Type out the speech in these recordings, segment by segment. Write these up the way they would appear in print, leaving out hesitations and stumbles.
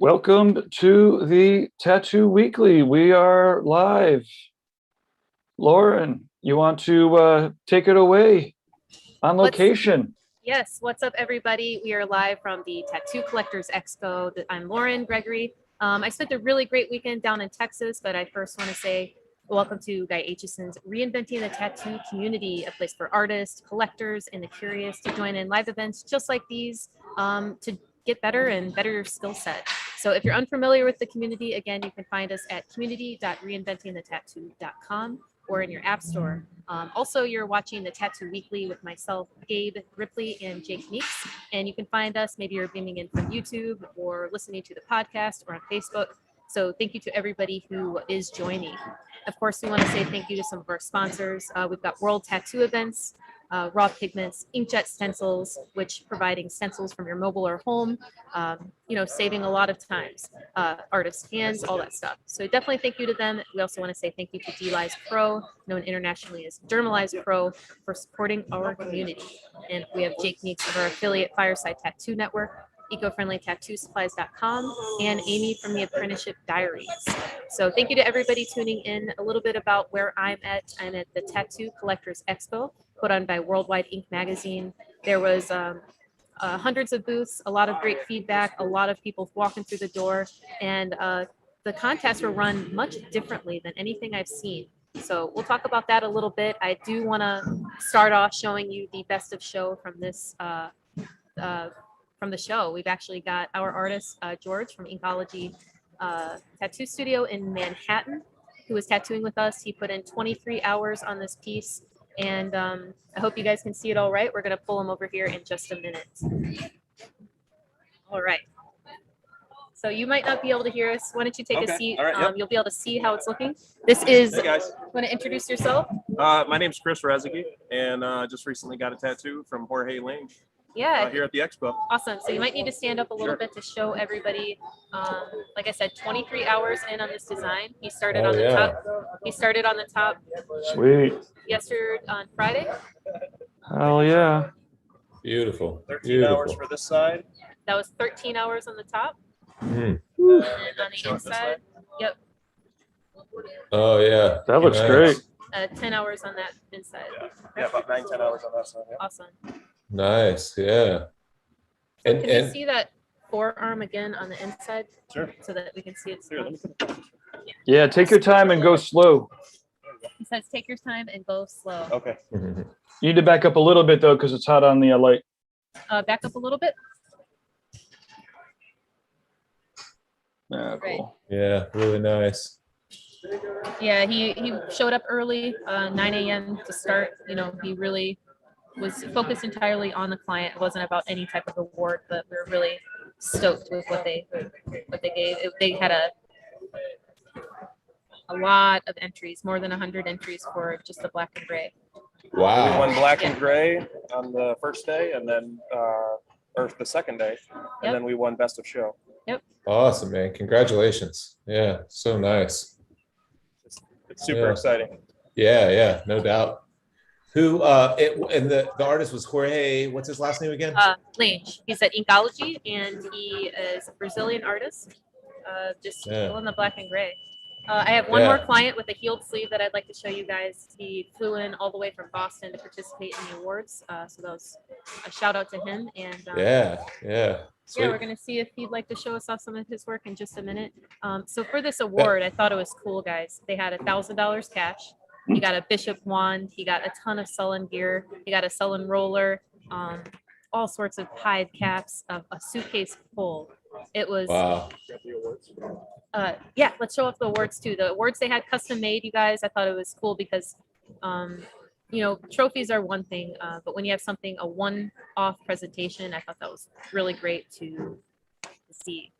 Welcome to the Tattoo Weekly. We are live. Lauren, you want to take it away on location? Yes, what's up, everybody? We are live from the Tattoo Collectors Expo. I'm Lauren Gregory. I spent a really great weekend down in Texas, but I first want to say welcome to Guy Aitchison's Reinventing the Tattoo Community, a place for artists, collectors, and the curious to join in live events just like these to get better and better your skill set. So if you're unfamiliar with the community, again, you can find us at community.reinventingthetattoo.com or in your app store. Also, you're watching the Tattoo Weekly with myself, Gabe Ripley, and Jake Meeks. And you can find us, maybe you're beaming in from YouTube or listening to the podcast or on Facebook. So thank you to everybody who is joining. Of course, we want to say thank you to some of our sponsors. We've got World Tattoo Events, Raw Pigments, Inkjet Stencils, which providing stencils from your mobile or home, saving a lot of times, artists' hands, all that stuff. So definitely thank you to them. We also want to say thank you to DLize Pro, known internationally as Dermalize Pro, for supporting our community. And we have Jake Meeks of our affiliate Fireside Tattoo Network, ecofriendlytattoosupplies.com, and Amy from the Apprenticeship Diaries. So thank you to everybody tuning in. A little bit about where I'm at. I'm at the Tattoo Collectors Expo, put on by Worldwide Ink Magazine. There was hundreds of booths, a lot of great feedback, a lot of people walking through the door, and the contests were run much differently than anything I've seen. So we'll talk about that a little bit. I do want to start off showing you the best of show from this from the show. We've actually got our artist, George from Inkology Tattoo Studio in Manhattan, who was tattooing with us. He put in 23 hours on this piece, and I hope you guys can see it all right. We're going to pull him over here in just a minute. All right. So you might not be able to hear us. Why don't you take a seat? Right, yep. You'll be able to see how it's looking. This is, hey guys. Want to introduce yourself? My name's Chris Rezegi, and just recently got a tattoo from Jorge Lange. Yeah, here at the expo. Awesome. So you might need to stand up a little bit to show everybody. Like I said, 23 hours in on this design. He started on the top. He started on the top. Sweet. Yesterday on Friday. Hell yeah. Beautiful. 13 hours for this side. That was 13 hours on the top. Mm. And then on the inside. Yep. Oh yeah. That looks great. 10 hours on that inside. Yeah, about 9-10 hours on that side. Yeah. Awesome. Nice, yeah. So can you see that forearm again on the inside? Sure. So that we can see it. Yeah, take your time and go slow. He says take your time and go slow. Okay. You need to back up a little bit though, because it's hot on the light. Back up a little bit. Yeah, cool. Yeah, really nice. Yeah, he showed up early, 9 a.m. to start. He really was focused entirely on the client. It wasn't about any type of award, but we were really stoked with what they gave. They had a lot of entries, more than 100 entries for just the black and gray. Wow. We won black and gray on the first day, and then or the second day, and then we won best of show. Yep. Awesome, man. Congratulations. Yeah, so nice. It's super exciting. Yeah, no doubt. Who and the artist was Jorge, what's his last name again? Lange. He's at Inkology, and he is a Brazilian artist. Just on the black and gray. I have one more client with a heeled sleeve that I'd like to show you guys. He flew in all the way from Boston to participate in the awards. So that was a shout out to him. And yeah. Sweet. Yeah, we're going to see if he'd like to show us off some of his work in just a minute. So for this award, I thought it was cool, guys. They had $1,000 cash. He got a bishop wand. He got a ton of Sullen gear. He got a Sullen roller, all sorts of hide caps, a suitcase full. It was, wow. Yeah, let's show off the awards too. The awards they had custom made, you guys. I thought it was cool because, trophies are one thing, but when you have something, a one-off presentation, I thought that was really great to see.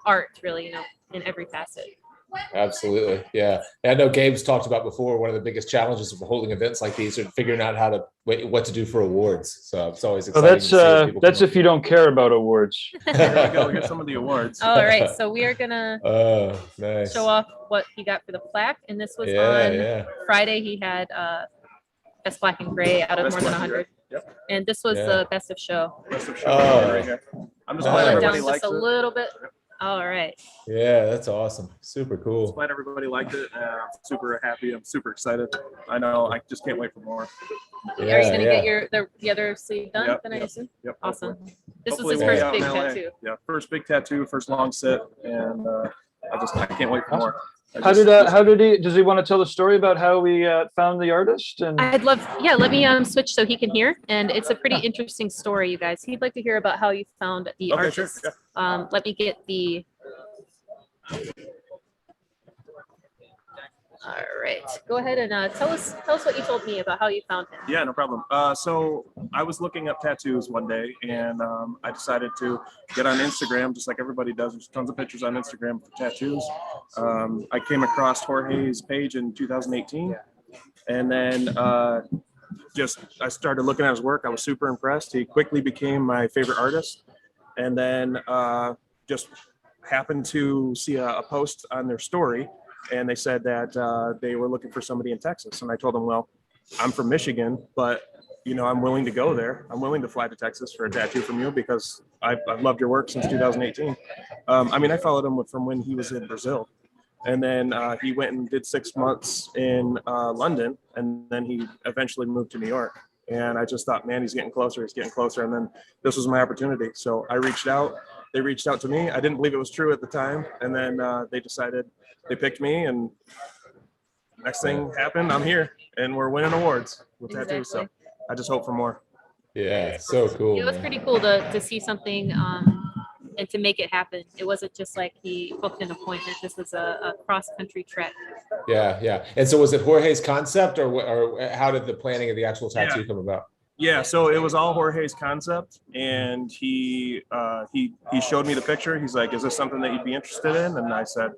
Art really, in every facet. Absolutely. Yeah. I know Gabe's talked about before, one of the biggest challenges of holding events like these are figuring out how to what to do for awards. So it's always exciting. That's if you don't care about awards. There we go. We get some of the awards. All right. So we are gonna nice. show off what he got for the plaque. And this was on Friday. He had best black and gray out of more than 100. Yep. And this was the best of show. Best of show right here. I'm just Oh, glad Pull it everybody down liked just a it. little bit. All right. Yeah, that's awesome. Super cool. Glad everybody liked it. I'm super happy. I'm super excited. I know. I just can't wait for more. Are you Yeah, gonna yeah. get the other sleeve done? Yep, Then I yep, assume. Yep. Awesome. hopefully. This Hopefully was his we'll be first out in big LA. tattoo. Yeah, first big tattoo, first long sit, and I can't wait for Awesome. more. Does he want to tell the story about how we found the artist? And I'd love, yeah, let me switch so he can hear. And it's a pretty Yeah. interesting story, you guys. He'd like to hear about how you found the Okay, sure, artist. Let me get the. All right, go ahead and tell us what you told me about how you found him. Yeah, no problem. So I was looking up tattoos one day, and I decided to get on Instagram, just like everybody does. There's tons of pictures on Instagram for tattoos. I came across Jorge's page in 2018, and then I started looking at his work. I was super impressed. He quickly became my favorite artist, and then just happened to see a post on their story. And they said that they were looking for somebody in Texas. And I told them, well, I'm from Michigan, but I'm willing to go there. I'm willing to fly to Texas for a tattoo from you because I've loved your work since 2018. I followed him from when he was in Brazil. And then he went and did 6 months in London. And then he eventually moved to New York. And I just thought, man, he's getting closer. And then this was my opportunity. So I reached out. They reached out to me. I didn't believe it was true at the time. And then they picked me, and next thing happened, I'm here, and we're winning awards with tattoos. So I just hope for more. Yeah, so cool. It was man. pretty cool to see something and to make it happen. It wasn't just like he booked an appointment. This was a cross-country trek. Yeah, yeah. And so was it Jorge's concept, or how did the planning of the actual tattoo come about? Yeah, so it was all Jorge's concept, and he showed me the picture. He's like, "Is this something that you'd be interested in?" And I said,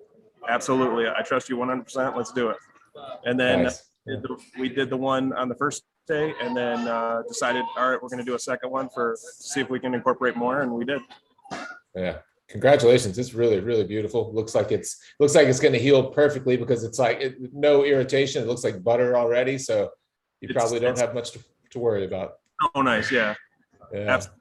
"Absolutely. I trust you 100%. Let's do it." And then Nice. we did the one on the first day, and then decided, all right, we're going to do a second one to see if we can incorporate more, and we did. Yeah. Congratulations. It's really, really beautiful. Looks like it's going to heal perfectly because it's like no irritation. It looks like butter already. So you probably don't have much to worry about. Oh, nice. Yeah. Yeah. Absolutely.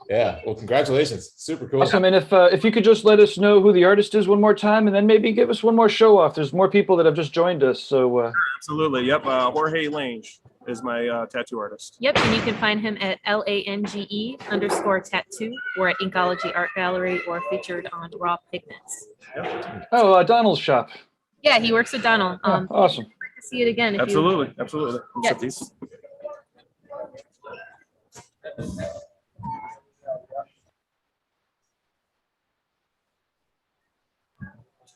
Yeah. Well, congratulations. Super cool. awesome. And if you could just let us know who the artist is one more time, and then maybe give us one more show off. There's more people that have just joined us. So Absolutely. Yep. Jorge Lange is my tattoo artist. Yep, and you can find him at LANGE_tattoo or at Inkology Art Gallery or featured on Raw Pigments. Donald's shop. Yeah, he works with Donald. Awesome. I'd like to see it again. If Absolutely. Absolutely. Yeah.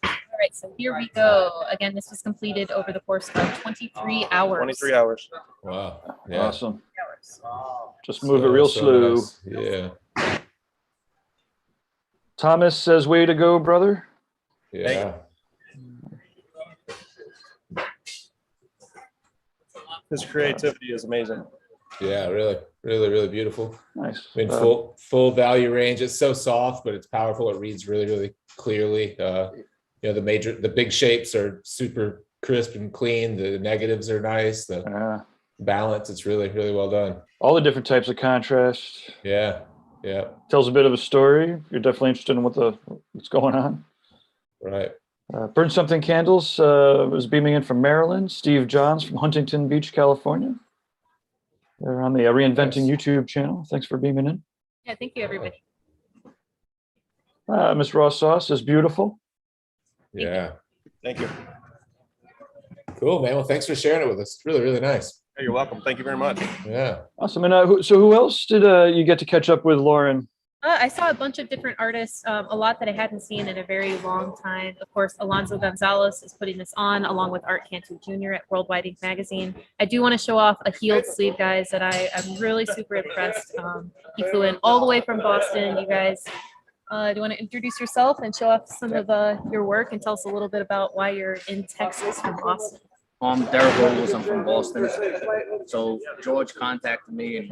All right, so here we go. Again, this was completed over the course of 23 hours. 23 hours. Wow. Yeah. Awesome. Just move it real slow. Nice. Yeah. Thomas says, "Way to go, brother." Yeah. His creativity is amazing. Yeah. Really, really, really beautiful. Nice. I mean, full value range. It's so soft, but it's powerful. It reads really, really clearly. The big shapes are super crisp and clean. The negatives are nice. The balance, it's really, really well done. All the different types of contrast. Yeah. Yeah. Tells a bit of a story. You're definitely interested in what's going on. Right. Burn Something Candles was beaming in from Maryland. Steve Johns from Huntington Beach, California. They're on the Reinventing YouTube channel. Thanks for beaming in. Yeah, thank you, everybody. Miss Ross Sauce is beautiful. Yeah. Thank you. Cool, man. Well, thanks for sharing it with us. It's really, really nice. Hey, you're welcome. Thank you very much. Yeah. Awesome. And who else did you get to catch up with, Lauren? I saw a bunch of different artists, a lot that I hadn't seen in a very long time. Of course, Alonso Gonzalez is putting this on along with Art Cantu Jr. at Worldwide Ink Magazine. I do want to show off a heeled sleeve, guys, that I'm really super impressed. He flew in all the way from Boston. You guys, do you want to introduce yourself and show off some of your work and tell us a little bit about why you're in Texas from Boston? Derek Robles, I'm from Boston. So George contacted me and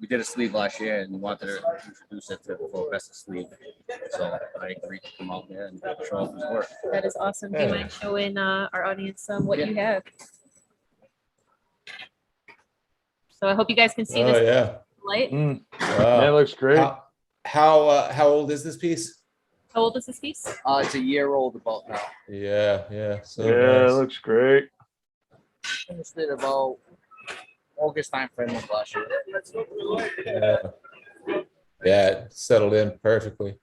we did a sleeve last year and wanted to introduce it to the full Best Sleeve. So I agreed to come out there and show off his work. That is awesome. Do you mind showing our audience what you have? So I hope you guys can see this Yeah. light. That looks great. How old is this piece? How old is this piece? It's a year old about now. Yeah. So Yeah, it nice. looks great. Finished it about August time frame of last year. Yeah, it settled in perfectly.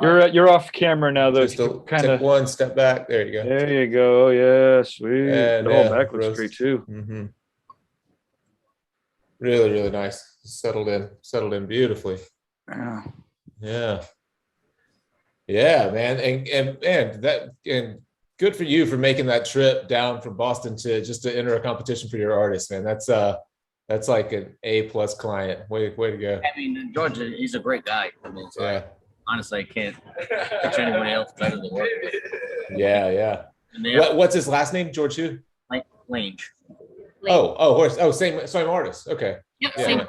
You're off camera now though. Just Kind took of. one step back. There you go. There you go. Yeah, sweet. And The whole back looks roast. great too. Really, really nice. Settled in beautifully. Yeah. Yeah, man. And good for you for making that trip down from Boston to just to enter a competition for your artist, man. That's like an A+ client. Way to go. I mean, George, he's a great guy. I mean, so Yeah. honestly, I can't picture anybody else better to work with. Yeah. And they have What's his last name? George who? like Lange. Horse. Oh, same artist. Okay. Yep, Yeah, same. yeah.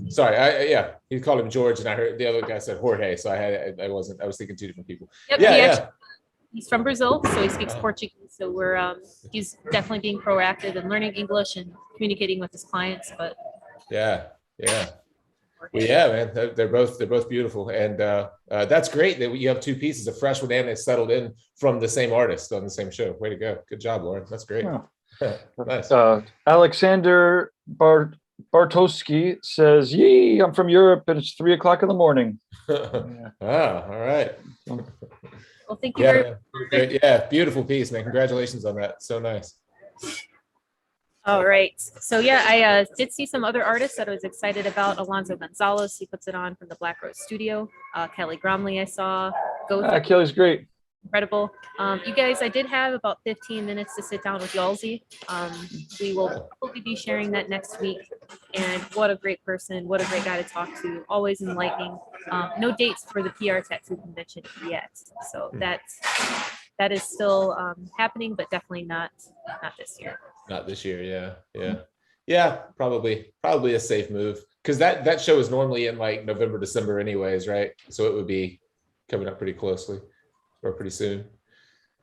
Sorry, he called him George, and I heard the other guy said Jorge, so I was thinking two different people. Yep, Yeah. he's from Brazil, so he speaks Uh-huh. Portuguese. So he's definitely being proactive and learning English and communicating with his clients. But Yeah. Well, yeah, man, they're both beautiful, and that's great that you have two pieces, a fresh one and it's settled in from the same artist on the same show. Way to go! Good job, Lauren. That's great. Yeah. Nice. Alexander Bartowski says, "Yee, I'm from Europe and it's 3 o'clock in the morning." All right. well, thank you very Yeah, great. Yeah, beautiful piece, man. Congratulations on that. So nice. All right. So yeah, I did see some other artists that I was excited about. Alonso Gonzalez, he puts it on from the Black Rose Studio. Kelly Gromley, I saw. Kelly's great. Incredible. You guys, I did have about 15 minutes to sit down with Yalzi. We will probably be sharing that next week. And what a great person, what a great guy to talk to. Always enlightening. No dates for the PR Tattoo Convention yet. So that is still happening, but definitely not this year. Not this year. Yeah. Probably a safe move because that show is normally in like November, December, anyways, right? So it would be coming up pretty closely or pretty soon.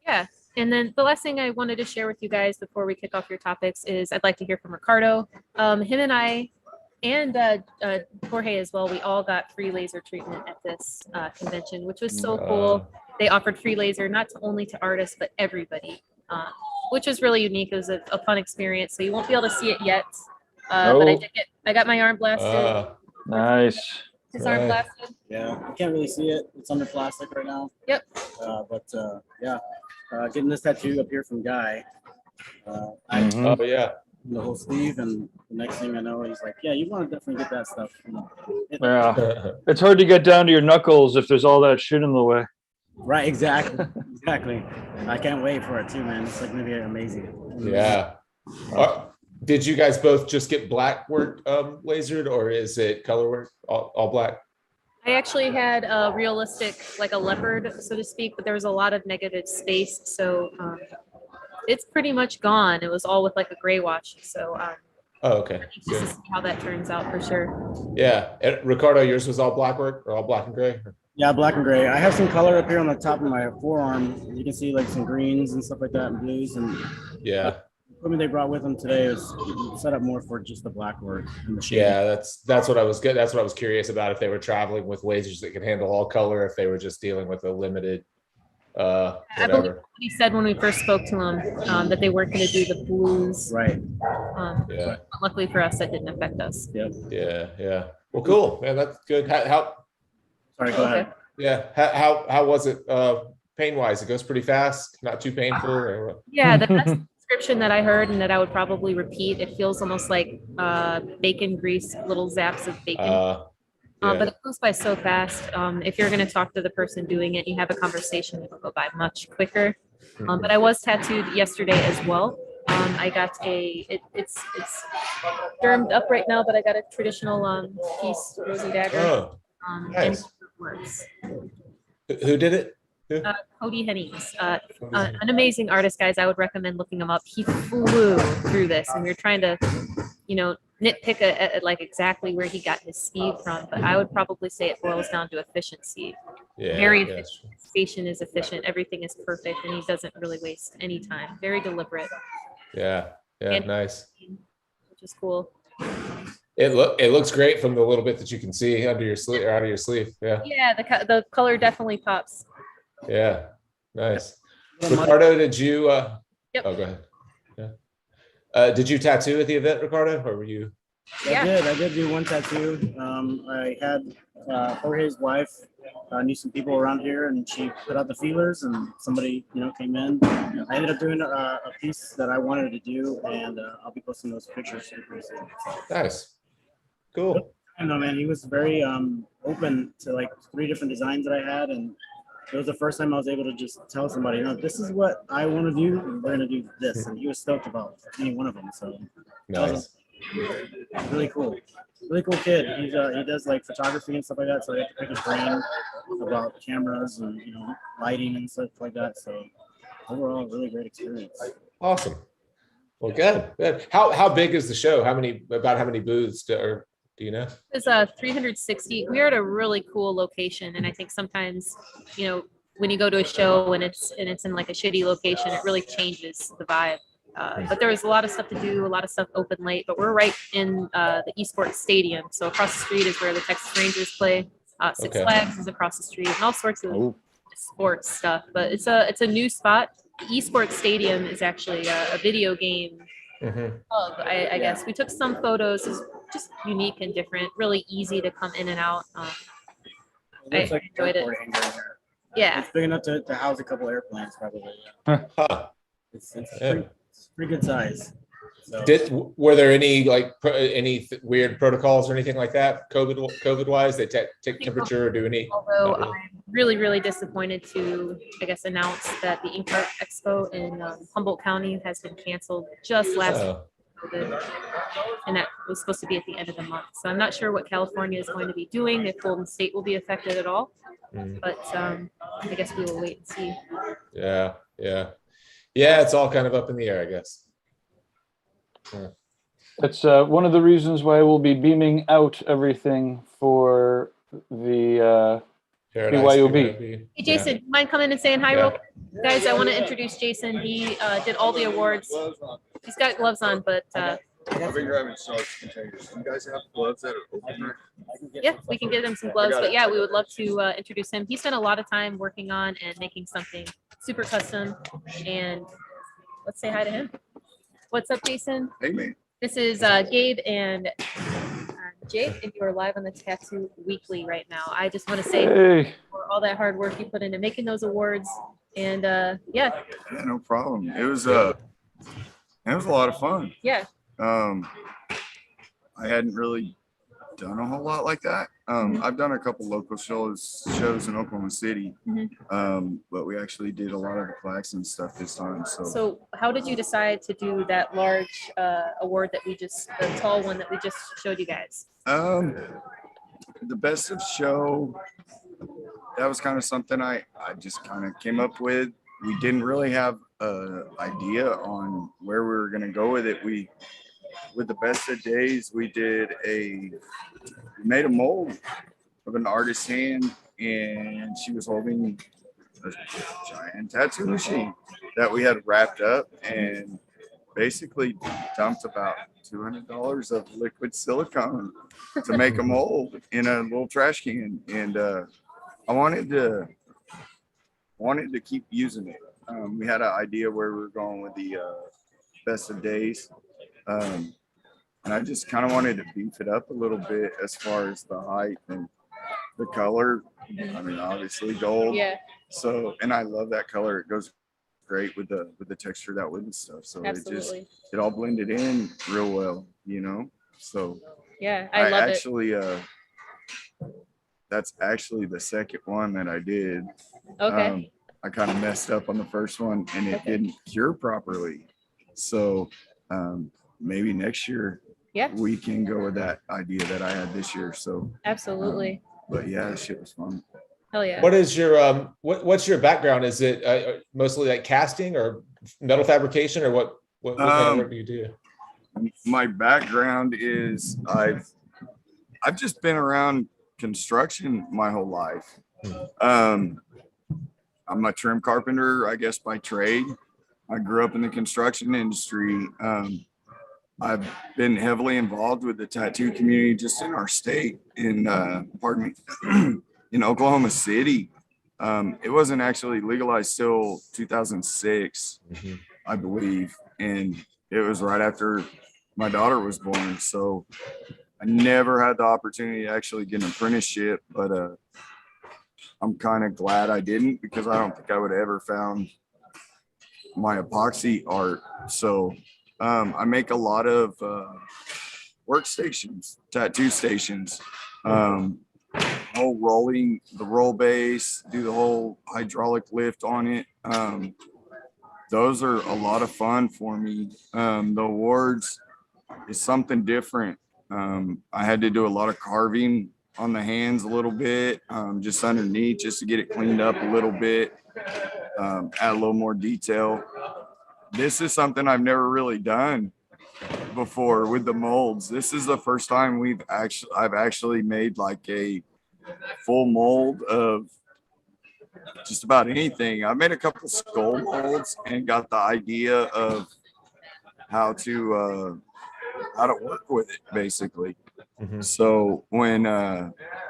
Yeah. And then the last thing I wanted to share with you guys before we kick off your topics is I'd like to hear from Ricardo. Him and I and Jorge as well, we all got free laser treatment at this convention, which was so cool. They offered free laser not only to artists, but everybody, which was really unique. It was a fun experience. So you won't be able to see it yet. But I got my arm blasted. Nice. His arm blasted. Yeah, you can't really see it. It's under plastic right now. Yep. Getting this tattoo up here from Guy. Mhm. Oh yeah. The whole sleeve, and the next thing I know, he's like, "Yeah, you want to definitely get that stuff." Yeah. It's hard to get down to your knuckles if there's all that shit in the way. Right, exactly. I can't wait for it too, man. It's like gonna be amazing. Yeah. Did you guys both just get black work lasered, or is it color work, all black? I actually had a realistic, like a leopard, so to speak, but there was a lot of negative space. So it's pretty much gone. It was all with like a gray wash. So Oh, okay. just Good. to see how that turns out for sure. Yeah. And Ricardo, yours was all black work or all black and gray? Yeah, black and gray. I have some color up here on the top of my forearm. You can see like some greens and stuff like that, and blues. And Yeah. equipment they brought with them today is set up more for just the black work and the shade. Yeah, that's what I was good. That's what I was curious about, if they were traveling with lasers that could handle all color, if they were just dealing with a limited I believe whatever. he said when we first spoke to him that they weren't going to do the blues. Right. Yeah. But luckily for us, that didn't affect us. Yep. Yeah. Well, cool, man. That's good. How Sorry, go ahead. yeah. How was it pain wise? It goes pretty fast, not too painful, or what? Yeah, that's the description that I heard and that I would probably repeat. It feels almost like bacon grease, little zaps of bacon. Yeah. But it goes by so fast. If you're going to talk to the person doing it, you have a conversation, it'll go by much quicker. But I was tattooed yesterday as well. I got it's dermed up right now, but I got a traditional piece, rose and dagger. Oh, And nice. it works. Who did it? Cody Hennings, an amazing artist, guys. I would recommend looking him up. He flew through this, and you're trying to, nitpick at like exactly where he got his speed from. But I would probably say it boils down to efficiency. Yeah. Very yeah. efficient. His station is efficient. Everything is perfect, and he doesn't really waste any time. Very deliberate, Yeah. And- Nice. which is cool. It looks great from the little bit that you can see under your sleeve or out of your sleeve. Yeah. Yeah, the color definitely pops. Yeah. Nice. Well, my- Ricardo, did you Yep. oh, go ahead. Yeah. Did you tattoo at the event, Ricardo, or were you? Yeah. I did do one tattoo. I had Jorge's wife knew some people around here, and she put out the feelers, and somebody came in. I ended up doing a piece that I wanted to do, and I'll be posting those pictures here pretty soon. Nice. Cool. I don't know, man. He was very open to like 3 different designs that I had, and it was the first time I was able to just tell somebody, this is what I want to do, and we're gonna do this. And he was stoked about any one of them. So Nice. really cool kid. He does like photography and stuff like that. So I have to pick his brain about cameras and lighting and stuff like that. So overall, really great experience. Awesome. Well, good. Good. How big is the show? How many booths do you know? It's 360. We're at a really cool location, and I think sometimes, when you go to a show and it's in like a shitty location, it really changes the vibe. But there was a lot of stuff to do, a lot of stuff open late. But we're right in the esports stadium, so across the street is where the Texas Rangers play. Six Okay. Flags is across the street, and all sorts of sports stuff. But it's a new spot. The esports stadium is actually a video game Mhm. hub, I guess. We took some photos. It's just unique and different, really easy to come in and out. It looks I like an enjoyed it. airport hangar in here. Yeah, It's big enough to house a couple airplanes, probably. Huh. It's Yeah. pretty good size. So, Were there any weird protocols or anything like that? COVID wise, they take temperature or do any? although Not really. I'm really, really disappointed to, I guess, announce that the Ink Art Expo in Humboldt County has been canceled just last Oh, COVID, and that was supposed to be at the end of the month. So I'm not sure what California is going to be doing, if Golden State will be affected at all. mm, But I guess we will wait and see. yeah. It's all kind of up in the air, I guess. It's one of the reasons why we'll be beaming out everything for the Paradise, BYOB. Hey, Jason, mind coming and saying hi, Yeah. real quick? Guys, I want to introduce Jason. He did all the awards. He's got gloves on, but I think you're having sauce containers. You guys have gloves that are open? yeah, we can give him some gloves. But yeah, we would love to introduce him. He spent a lot of time working on and making something super custom. And let's say hi to him. What's up, Jason? Hey, man. This is Gabe and Jake, and you are live on the Tattoo Weekly right now. I just want to say hey, for all that hard work you put into making those awards. And yeah, Yeah, no problem. It was a lot of fun. yeah. I hadn't really done a whole lot like that. I've done a couple local shows in Oklahoma City, but we actually did a lot of the plaques and stuff this time. So how did you decide to do that large award that the tall one that we just showed you guys? The best of show, that was kind of something I just kind of came up with. We didn't really have an idea on where we were going to go with it. With the best of days, we made a mold of an artist's hand, and she was holding a giant tattoo machine that we had wrapped up and basically dumped about $200 of liquid silicone to make a mold in a little trash can. And I wanted to keep using it. We had an idea where we were going with the best of days. And I just kind of wanted to beef it up a little bit as far as the height and the color. I mean, obviously gold. Yeah, So, and I love that color. It goes great with the texture of that wood and stuff. So absolutely. it all blended in real well, So Yeah, I love it. actually, that's actually the second one that I did. Okay. I kind of messed up on the first one and it Okay. didn't cure properly. So maybe next year Yeah, we can go with that idea that I had this year. So, absolutely. but yeah, that shit was fun. Hell yeah. What is your what's your background? Is it mostly like casting or metal fabrication, or what kind of work do you do? My background is I've just been around construction my whole life. I'm a trim carpenter, I guess, by trade. I grew up in the construction industry. I've been heavily involved with the tattoo community just in our state, in pardon me, in Oklahoma City. It wasn't actually legalized till 2006, Mhm. I believe, and it was right after my daughter was born. So I never had the opportunity to actually get an apprenticeship, but I'm kind of glad I didn't, because I don't think I would have ever found my epoxy art. So I make a lot of workstations, tattoo stations, whole rolling, the roll base, do the whole hydraulic lift on it. Those are a lot of fun for me. The awards is something different. I had to do a lot of carving on the hands a little bit, just underneath, just to get it cleaned up a little bit, add a little more detail. This is something I've never really done before with the molds. This is the first time I've actually made like a full mold of just about anything. I made a couple skull molds and got the idea of how to work with it, basically. Mhm. So when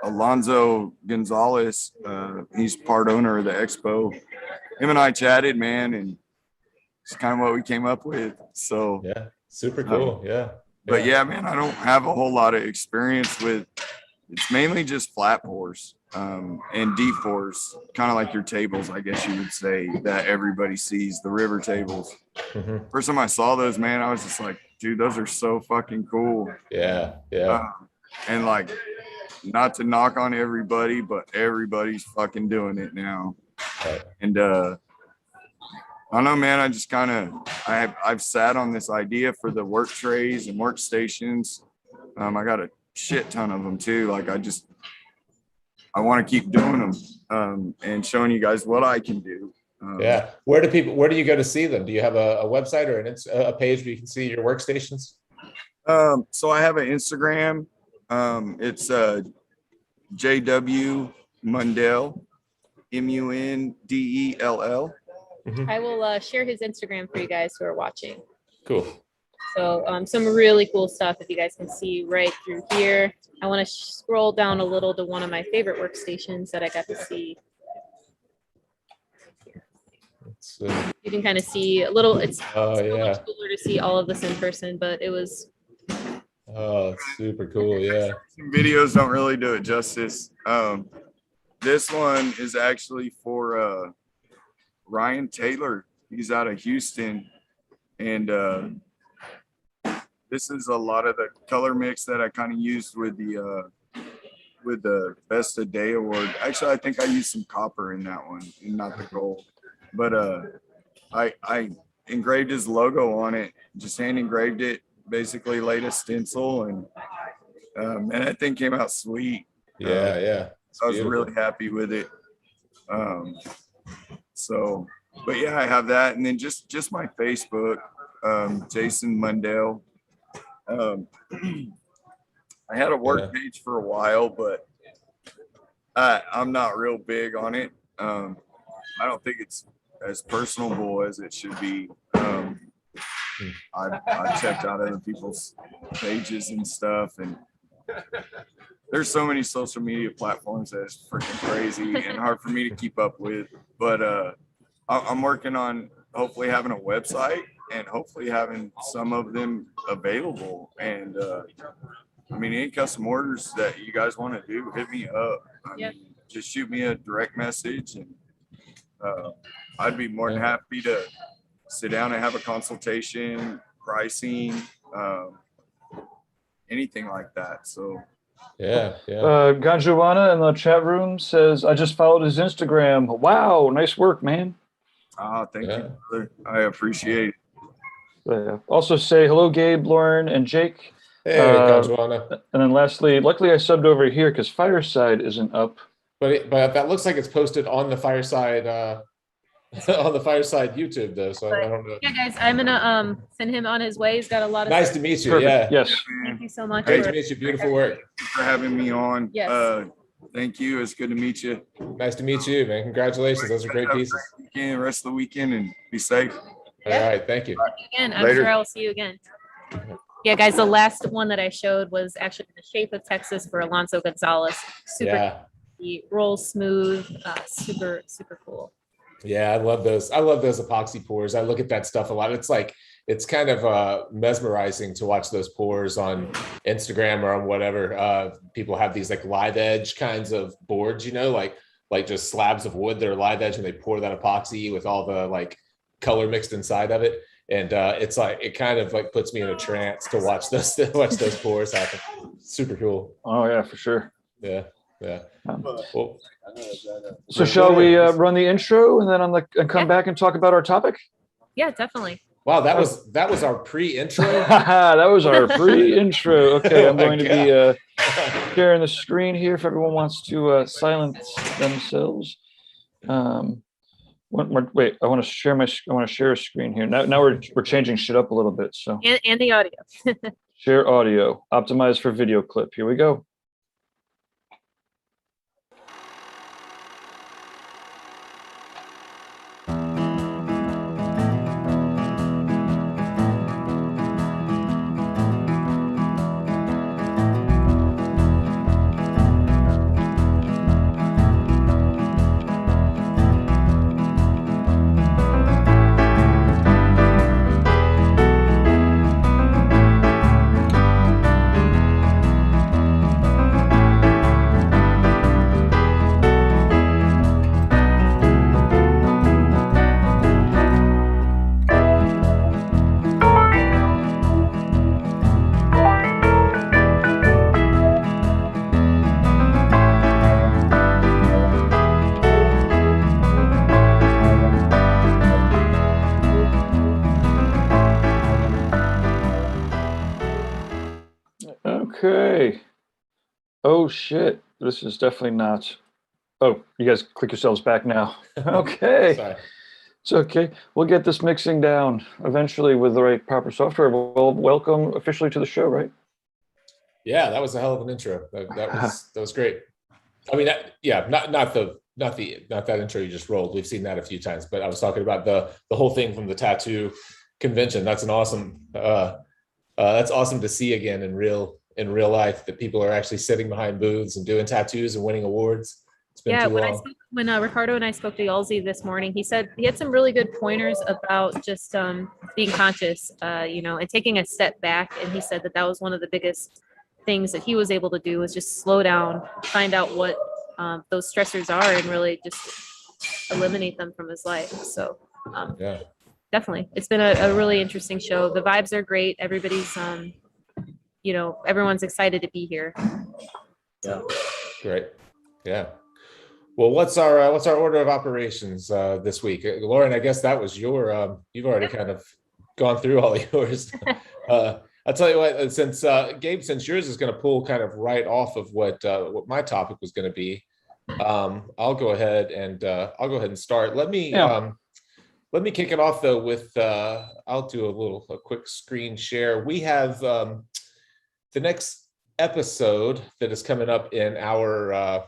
Alonzo Gonzalez, he's part owner of the expo, him and I chatted, man, and it's kind of what we came up with. So Yeah, super cool. Yeah. but yeah, man, I don't have a whole lot of experience with, it's mainly just flat pours and deep pours, kind of like your tables, I guess you would say, that everybody sees, the river tables. Mhm. First time I saw those, man, I was just like, dude, those are so fucking cool. Yeah. Yeah. And like, not to knock on everybody, but everybody's fucking doing it now. Right. And I don't know, man. I just kind of I've sat on this idea for the work trays and workstations. I got a shit ton of them too. Like I want to keep doing them and showing you guys what I can do. Yeah. Where do you go to see them? Do you have a website or a page where you can see your workstations? So I have an Instagram. It's JW Mundell, MUNDELL. I will share his Instagram for you guys who are watching. Cool. So some really cool stuff if you guys can see right through here. I want to scroll down a little to one of my favorite workstations that I got to see. It's, You can kind of see a little, it's oh so yeah. much cooler to see all of this in person, but it was, Oh, it's super cool. Yeah. Some videos don't really do it justice. This one is actually for Ryan Taylor. He's out of Houston, and this is a lot of the color mix that I kind of used with the Best of Day award. Actually, I think I used some copper in that one and not the gold, but I engraved his logo on it, just hand engraved it, basically laid a stencil, and that thing came out sweet. Yeah. Yeah. It's I was beautiful. really happy with it. So, but yeah, I have that, and then just my Facebook, Jason Mundell. I had a work page for a while, but I'm not real big on it. I don't think it's as personable as it should be. I've checked out other people's pages and stuff, and there's so many social media platforms that it's freaking crazy and hard for me to keep up with. But I'm working on hopefully having a website and hopefully having some of them available. And I mean, any custom orders that you guys want to do, hit me up. I mean, just shoot me a direct message, and I'd be more than happy to sit down and have a consultation, pricing, anything like that. So Yeah. Yeah. Ganjuana in the chat room says, I just followed his Instagram. Wow, nice work, man. thank you, brother. I appreciate it. Also say hello, Gabe, Lauren, and Jake. Hey, Ganjuana. And then lastly, luckily I subbed over here because Fireside isn't up. But that looks like it's posted on the Fireside on the Fireside YouTube though, so I don't know. yeah, guys, I'm gonna send him on his way. He's got a lot of Nice stuff. to meet you. Perfect. Yeah. Yes. Thank you so much. Great for- to meet you. Beautiful work. For having me on. Yes. Thank you. It's good to meet you. Nice to meet you, man. Congratulations. Those are great Have a pieces. great weekend, rest of the weekend, and be safe. All right. Thank you. Again, I'm Later. sure I'll see you again. Yeah, guys, the last one that I showed was actually in the shape of Texas for Alonso Gonzalez. Super, Yeah. he rolls smooth, super, super cool. Yeah, I love those. I love those epoxy pours. I look at that stuff a lot. It's like, it's kind of mesmerizing to watch those pours on Instagram or on whatever. People have these like live edge kinds of boards, you know, like just slabs of wood that are live edge, and they pour that epoxy with all the like color mixed inside of it. And it's like, it kind of like puts me in a trance to watch those pours happen. Super cool. Oh yeah, for sure. Yeah. Yeah. Well, So shall we run the intro and then and come Yeah. back and talk about our topic? Yeah, definitely. wow, that was our pre-intro. That was our pre-intro. Okay, Oh I'm my going to be sharing the screen here if everyone wants to silence themselves. Wait, I want to share a screen here. Now we're changing shit up a little bit. So And the audio. share audio, optimize for video clip. Here we go. Okay. Oh shit. This is definitely not. Oh, you guys click yourselves back now. Okay. Sorry. It's okay. We'll get this mixing down eventually with the right proper software. Well, welcome officially to the show, right? Yeah, that was a hell of an intro. That was great. I mean, not that intro you just rolled. We've seen that a few times, but I was talking about the whole thing from the tattoo convention. That's an awesome. That's awesome to see again in real life, that people are actually sitting behind booths and doing tattoos and winning awards. It's been too long. When Ricardo and I spoke to Yalzi this morning, he said he had some really good pointers about just being conscious, and taking a step back. And he said that was one of the biggest things that he was able to do, was just slow down, find out what those stressors are, and really just eliminate them from his life. So Yeah. definitely, it's been a really interesting show. The vibes are great. Everybody's everyone's excited to be here. Yeah. Great. Yeah. Well, what's our order of operations this week? Lauren, I guess that was your, you've already kind of gone through all yours. I'll tell you what, since Gabe, since yours is going to pull kind of right off of what my topic was going to be, I'll go ahead and start. Let me kick it off though with I'll do a quick screen share. We have the next episode that is coming up in our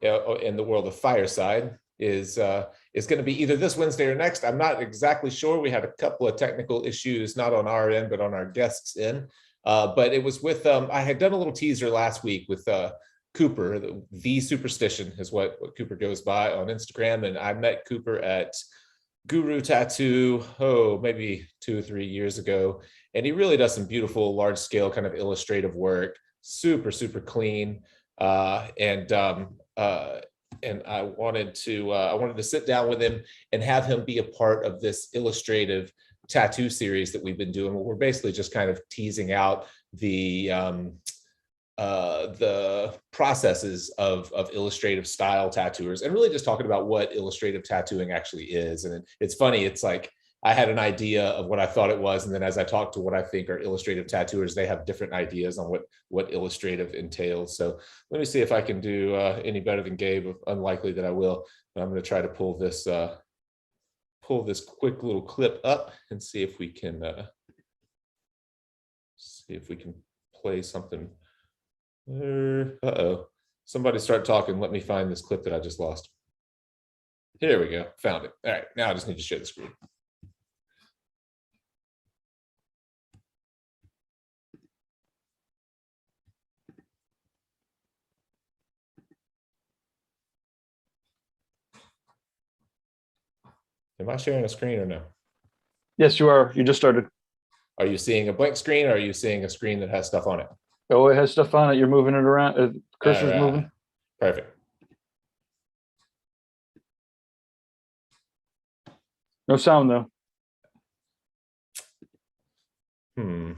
in the world of Fireside is going to be either this Wednesday or next. I'm not exactly sure. We had a couple of technical issues, not on our end, but on our guests' end. But it was with, I had done a little teaser last week with Cooper, the Superstition is what Cooper goes by on Instagram. And I met Cooper at Guru Tattoo, maybe 2 or 3 years ago. And he really does some beautiful, large scale kind of illustrative work, super, super clean. And I wanted to sit down with him and have him be a part of this illustrative tattoo series that we've been doing. We're basically just kind of teasing out the processes of illustrative style tattooers, and really just talking about what illustrative tattooing actually is. And it's funny, it's like I had an idea of what I thought it was, and then as I talk to what I think are illustrative tattooers, they have different ideas on what illustrative entails. So let me see if I can do any better than Gabe. Unlikely that I will, but I'm going to try to pull this quick little clip up and see if we can play something. Uh-oh, somebody start talking. Let me find this clip that I just lost. Here we go, found it. All right, now I just need to share the screen. Am I sharing a screen or no? Yes, you are. You just started. Are you seeing a blank screen or are you seeing a screen that has stuff on it? Oh, it has stuff on it. You're moving it around. Cursor's All right. moving. Perfect. No sound though. Hmm.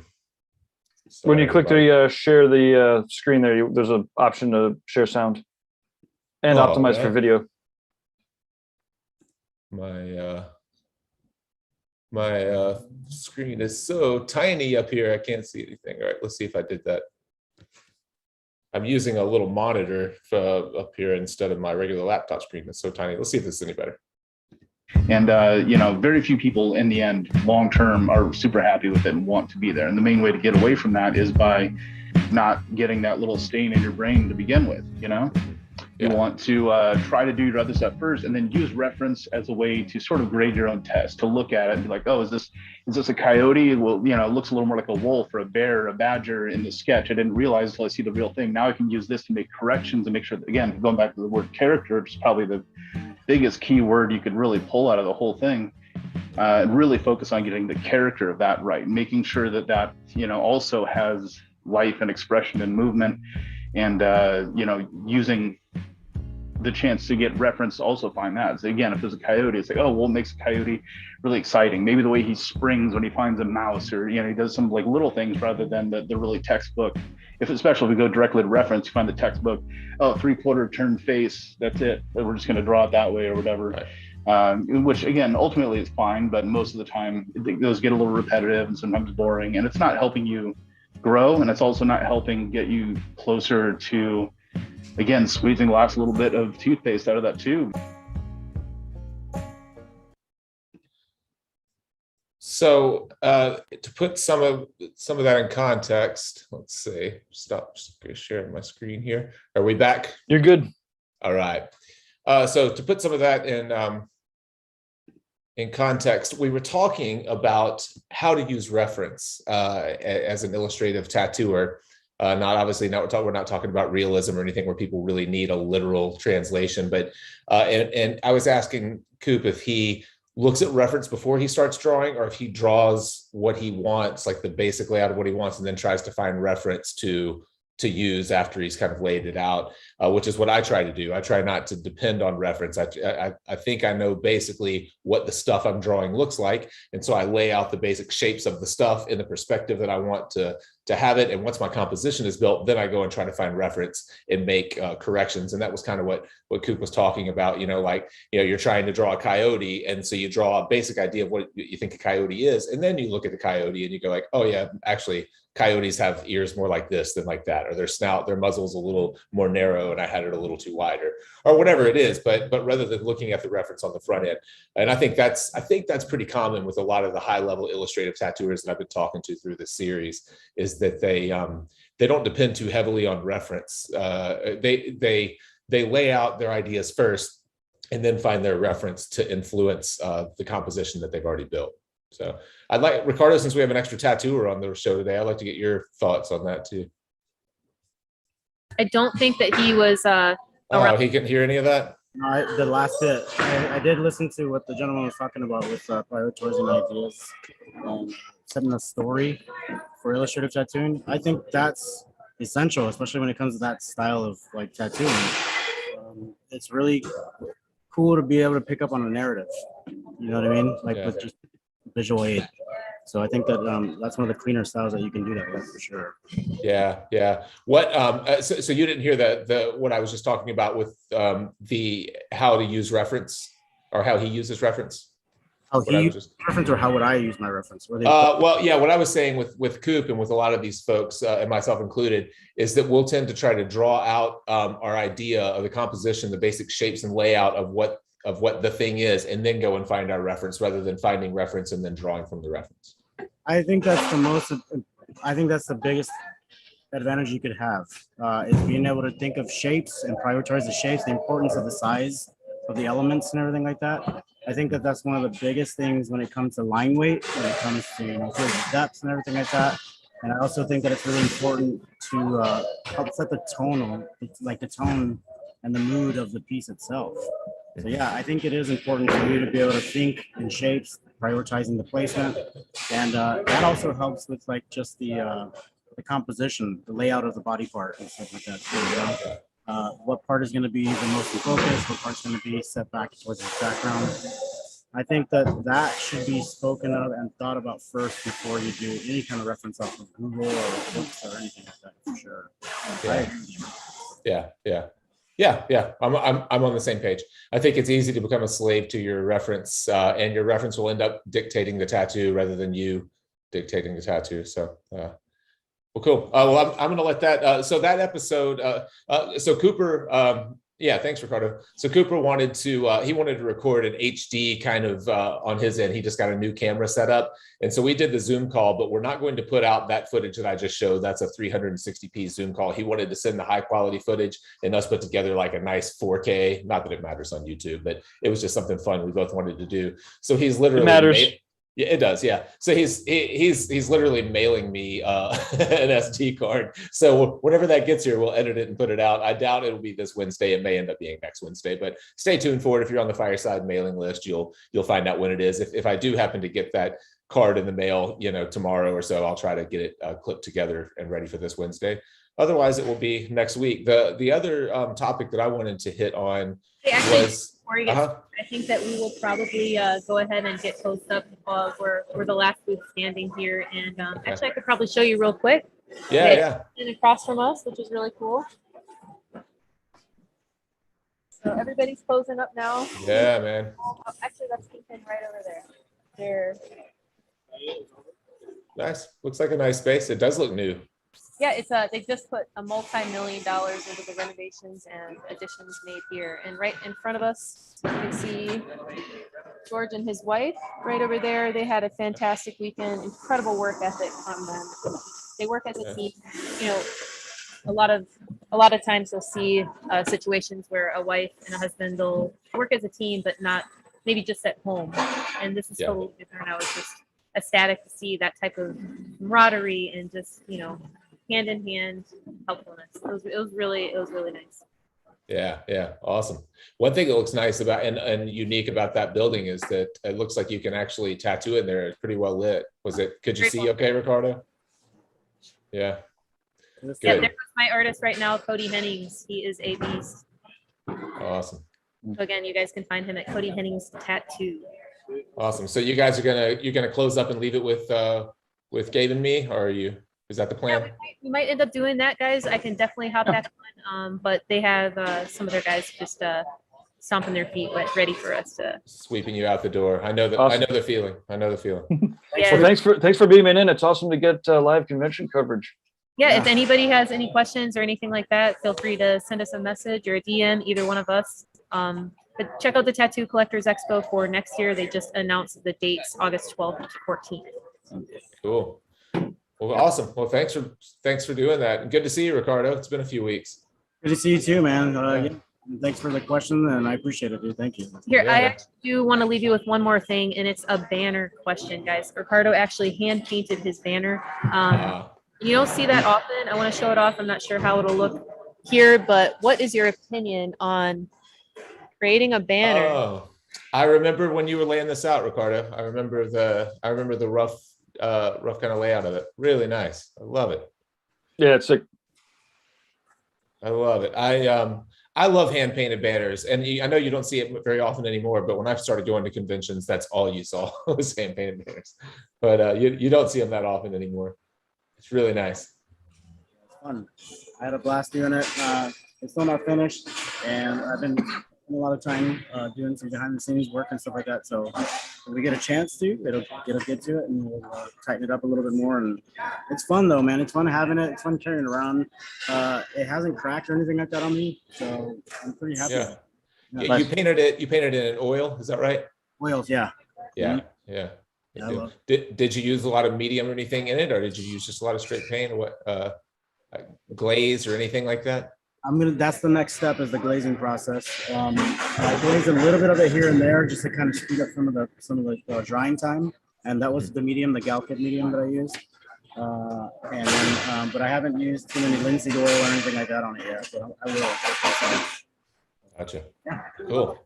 When you Sorry click about- the share the screen there, there's an option to share sound and Oh, optimize for yeah. video. My screen is so tiny up here, I can't see anything. All right, let's see if I did that. I'm using a little monitor up here instead of my regular laptop screen. It's so tiny. Let's see if this is any better. And, very few people in the end, long term, are super happy with it and want to be there. And the main way to get away from that is by not getting that little stain in your brain to begin with, You Yeah. want to try to do your other stuff first and then use reference as a way to sort of grade your own test, to look at it and be like, oh, is this a coyote? Well, it looks a little more like a wolf or a bear or a badger in the sketch. I didn't realize until I see the real thing. Now I can use this to make corrections and make sure that, again, going back to the word character, which is probably the biggest key word you could really pull out of the whole thing. Really focus on getting the character of that right, making sure that also has life and expression and movement, and using the chance to get reference to also find that. So again, if there's a coyote, it's like, oh, well, what makes a coyote really exciting? Maybe the way he springs when he finds a mouse, or he does some like little things rather than the really textbook. Especially if we go directly to reference, you find the textbook, oh, 3/4 turn face, that's it. We're just going to draw it that way or whatever. Right. Which again, ultimately is fine, but most of the time those get a little repetitive and sometimes boring, and it's not helping you grow, and it's also not helping get you closer to, again, squeezing the last little bit of toothpaste out of that tube. So to put some of that in context, let's see. Stop sharing my screen here. Are we back? You're good. All right. So to put some of that in context, we were talking about how to use reference as an illustrative tattooer. We're not talking about realism or anything where people really need a literal translation, but and I was asking Coop if he looks at reference before he starts drawing, or if he draws what he wants, like the basic layout of what he wants, and then tries to find reference to use after he's kind of laid it out, which is what I try to do. I try not to depend on reference. I think I know basically what the stuff I'm drawing looks like, and so I lay out the basic shapes of the stuff in the perspective that I want to have it. And once my composition is built, then I go and try to find reference and make corrections. And that was kind of what Coop was talking about. You're trying to draw a coyote, and so you draw a basic idea of what you think a coyote is, and then you look at the coyote and you go like, oh yeah, actually coyotes have ears more like this than like that, or their muzzle's a little more narrow and I had it a little too wider, or whatever it is. But rather than looking at the reference on the front end, and I think that's pretty common with a lot of the high level illustrative tattooers that I've been talking to through this series, is that they don't depend too heavily on reference. They lay out their ideas first and then find their reference to influence the composition that they've already built. So I'd like, Ricardo, since we have an extra tattooer on the show today, I'd like to get your thoughts on that too. I don't think that he was Oh, he couldn't hear any of that? No, the last bit. I did listen to what the gentleman was talking about with prioritizing ideas, setting a story for illustrative tattooing. I think that's essential, especially when it comes to that style of like tattooing. It's really cool to be able to pick up on a narrative. You know what I mean? Like with just visual aid. So I think that that's one of the cleaner styles that you can do that with for sure. Yeah. What? So you didn't hear the what I was just talking about with the how to use reference, or how he uses reference? How he uses reference, or how would I use my reference? Well, yeah. What I was saying with Coop and with a lot of these folks, and myself included, is that we'll tend to try to draw out our idea of the composition, the basic shapes and layout of what the thing is, and then go and find our reference, rather than finding reference and then drawing from the reference. I think that's the biggest advantage you could have, is being able to think of shapes and prioritize the shapes, the importance of the size of the elements and everything like that. I think that that's one of the biggest things when it comes to line weight, when it comes to field depths and everything like that. And I also think that it's really important to help set the tone, like the tone and the mood of the piece itself. So yeah, I think it is important for you to be able to think in shapes, prioritizing the placement, and that also helps with like just the composition, the layout of the body part and stuff like that too. You know? What part is going to be the most in focus? What part's going to be set back towards the background? I think that should be spoken of and thought about first before you do any kind of reference off of Google or books or anything like that, for sure. Yeah. I'm on the same page. I think it's easy to become a slave to your reference, and your reference will end up dictating the tattoo rather than you dictating the tattoo. So, well, cool. Well, I'm going to let that. So that episode. So Cooper. Yeah, thanks, Ricardo. So Cooper wanted to record an HD kind of on his end. He just got a new camera set up. And so we did the Zoom call, but we're not going to put out that footage that I just showed. That's a 360p Zoom call. He wanted to send the high quality footage and us put together like a nice 4K. Not that it matters on YouTube, but it was just something fun we both wanted to do. So he's literally— It matters. Yeah, it does. Yeah. So he's literally mailing me an SD card. So whenever that gets here, we'll edit it and put it out. I doubt it'll be this Wednesday. It may end up being next Wednesday, but stay tuned for it. If you're on the Fireside mailing list, you'll find out when it is. If I do happen to get that card in the mail, tomorrow or so, I'll try to get it clipped together and ready for this Wednesday. Otherwise, it will be next week. The other topic that I wanted to hit on was— Before you get I think that we will probably go ahead and get close up. We're the last booth standing here, and actually, I could probably show you real quick. Yeah. And across from us, which is really cool. So everybody's closing up now. Yeah, man. Actually, that's Kingpin right over there. There. Nice. Looks like a nice space. It does look new. Yeah, it's they just put a multi-million dollars into the renovations and additions made here. And right in front of us, you can see George and his wife right over there. They had a fantastic weekend, incredible work ethic from them. They work as a team. A lot of times you'll see situations where a wife and a husband will work as a team, but not maybe just at home. And this is totally different. I was just ecstatic to see that type of camaraderie and just, hand in hand helpfulness. It was really nice. Yeah. Awesome. One thing that looks nice about and unique about that building is that it looks like you can actually tattoo in there. It's pretty well lit. Could you see okay, Ricardo? Yeah. Yeah, there's my artist right now, Cody Hennings. He is a beast. Awesome. So again, you guys can find him at Cody Hennings Tattoo. Awesome. So you guys you're gonna close up and leave it with Gabe and me, or is that the plan? Yeah, we might end up doing that, guys. I can definitely hop back on, but they have some of their guys just stomping their feet, ready for us to sweeping you out the door. I know that. Awesome. I know the feeling. Yeah. Well, thanks for beaming in. It's awesome to get live convention coverage. Yeah, if anybody has any questions or anything like that, feel free to send us a message or a DM, either one of us. But check out the Tattoo Collectors Expo for next year. They just announced the dates, August 12th to 14th. Cool. Well, awesome. Well, thanks for doing that. Good to see you, Ricardo. It's been a few weeks. Good to see you too, man. Thanks for the question, and I appreciate it, dude. Thank you. Here, I actually do want to leave you with one more thing, and it's a banner question, guys. Ricardo actually hand painted his banner. You don't see that often. I want to show it off. I'm not sure how it'll look here, but what is your opinion on creating a banner? Oh, I remember when you were laying this out, Ricardo. I remember the rough kind of layout of it. Really nice. I love it. Yeah, it's like I love it. I love hand painted banners, and I know you don't see it very often anymore. But when I started going to conventions, that's all you saw was hand painted banners. But you don't see them that often anymore. It's really nice. It's fun. I had a blast doing it. It's still not finished, and I've been spending a lot of time doing some behind the scenes work and stuff like that. So when we get a chance to, it'll get to it, and we'll tighten it up a little bit more. And it's fun though, man. It's fun having it. It's fun carrying it around. It hasn't cracked or anything like that on me, so I'm pretty happy. Yeah. With it. You painted it in oil. Is that right? Oils, yeah. Yeah. Mhm. Yeah. Yeah, I love Did you use a lot of medium or anything in it, or did you use just a lot of straight paint, or what? Like glaze or anything like that? That's the next step, is the glazing process. I glazed a little bit of it here and there just to kind of speed up some of the drying time. And that was the medium, the Galkit medium that I used. And then, but I haven't used too many linseed oil or anything like that on it yet, but I will. Gotcha. Yeah. Cool.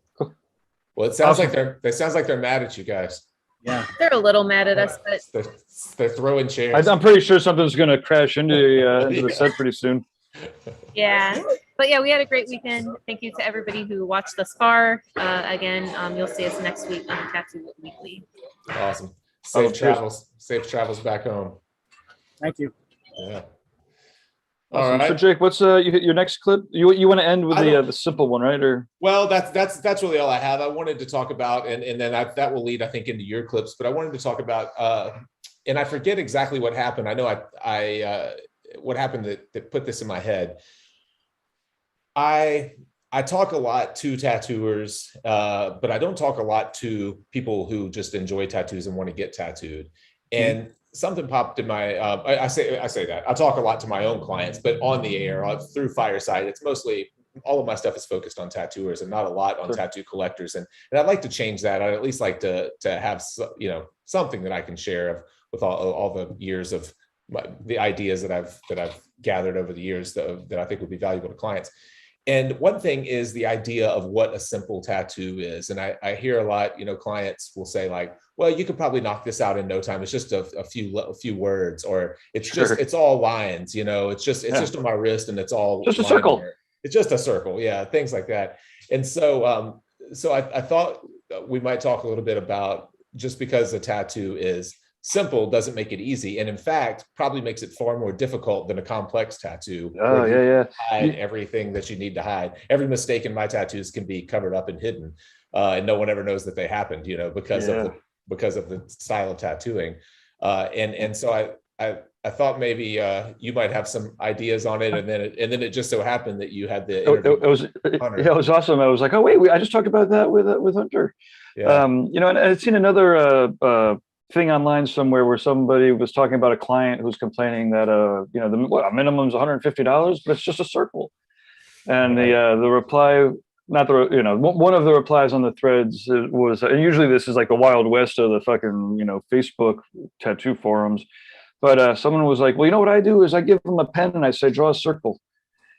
Well, it sounds like Awesome. it sounds like they're mad at you guys. Yeah. They're a little mad at us, but They're throwing chairs. I'm pretty sure something's going to crash into the set pretty soon. yeah. But yeah, we had a great weekend. Thank you to everybody who watched thus far. Again, you'll see us next week on Tattoo Weekly. Awesome. Oh, Safe travels back home. Thank you. Yeah. All Awesome. So right. Jake, what's your next clip? You want to end with I don't- the simple one, right? Or Well, that's really all I have. I wanted to talk about, and then that will lead, I think, into your clips. But I wanted to talk about, and I forget exactly what happened. I know what happened that put this in my head. I talk a lot to tattooers, but I don't talk a lot to people who just enjoy tattoos and want to get tattooed. And something popped in my, I say that I talk a lot to my own clients, but on the air through Fireside, it's mostly all of my stuff is focused on tattooers and not a lot on tattoo collectors. And I'd like to change that. I'd at least like to have, something that I can share with all the years of the ideas that I've gathered over the years that I think would be valuable to clients. And one thing is the idea of what a simple tattoo is. And I hear a lot, clients will say like, well, you could probably knock this out in no time. It's just a few words, or it's all lines, it's just on my wrist and it's all just a circle. There. It's just a circle. Yeah. Things like that. And so, I thought we might talk a little bit about, just because a tattoo is simple doesn't make it easy, and in fact probably makes it far more difficult than a complex tattoo. Oh yeah. Hide everything that you need to hide. Every mistake in my tattoos can be covered up and hidden, and no one ever knows that they happened, because of the style of tattooing. And so I thought maybe you might have some ideas on it, and then it just so happened that you had the it was awesome. I was like, oh wait, I just talked about that with Hunter. Yeah. And I'd seen another thing online somewhere where somebody was talking about a client who's complaining that the minimum is $150, but it's just a circle. And the reply, one of the replies on the threads was, and usually this is like the Wild West of the fucking Facebook tattoo forums, but someone was like, well, what I do is I give them a pen and I say draw a circle,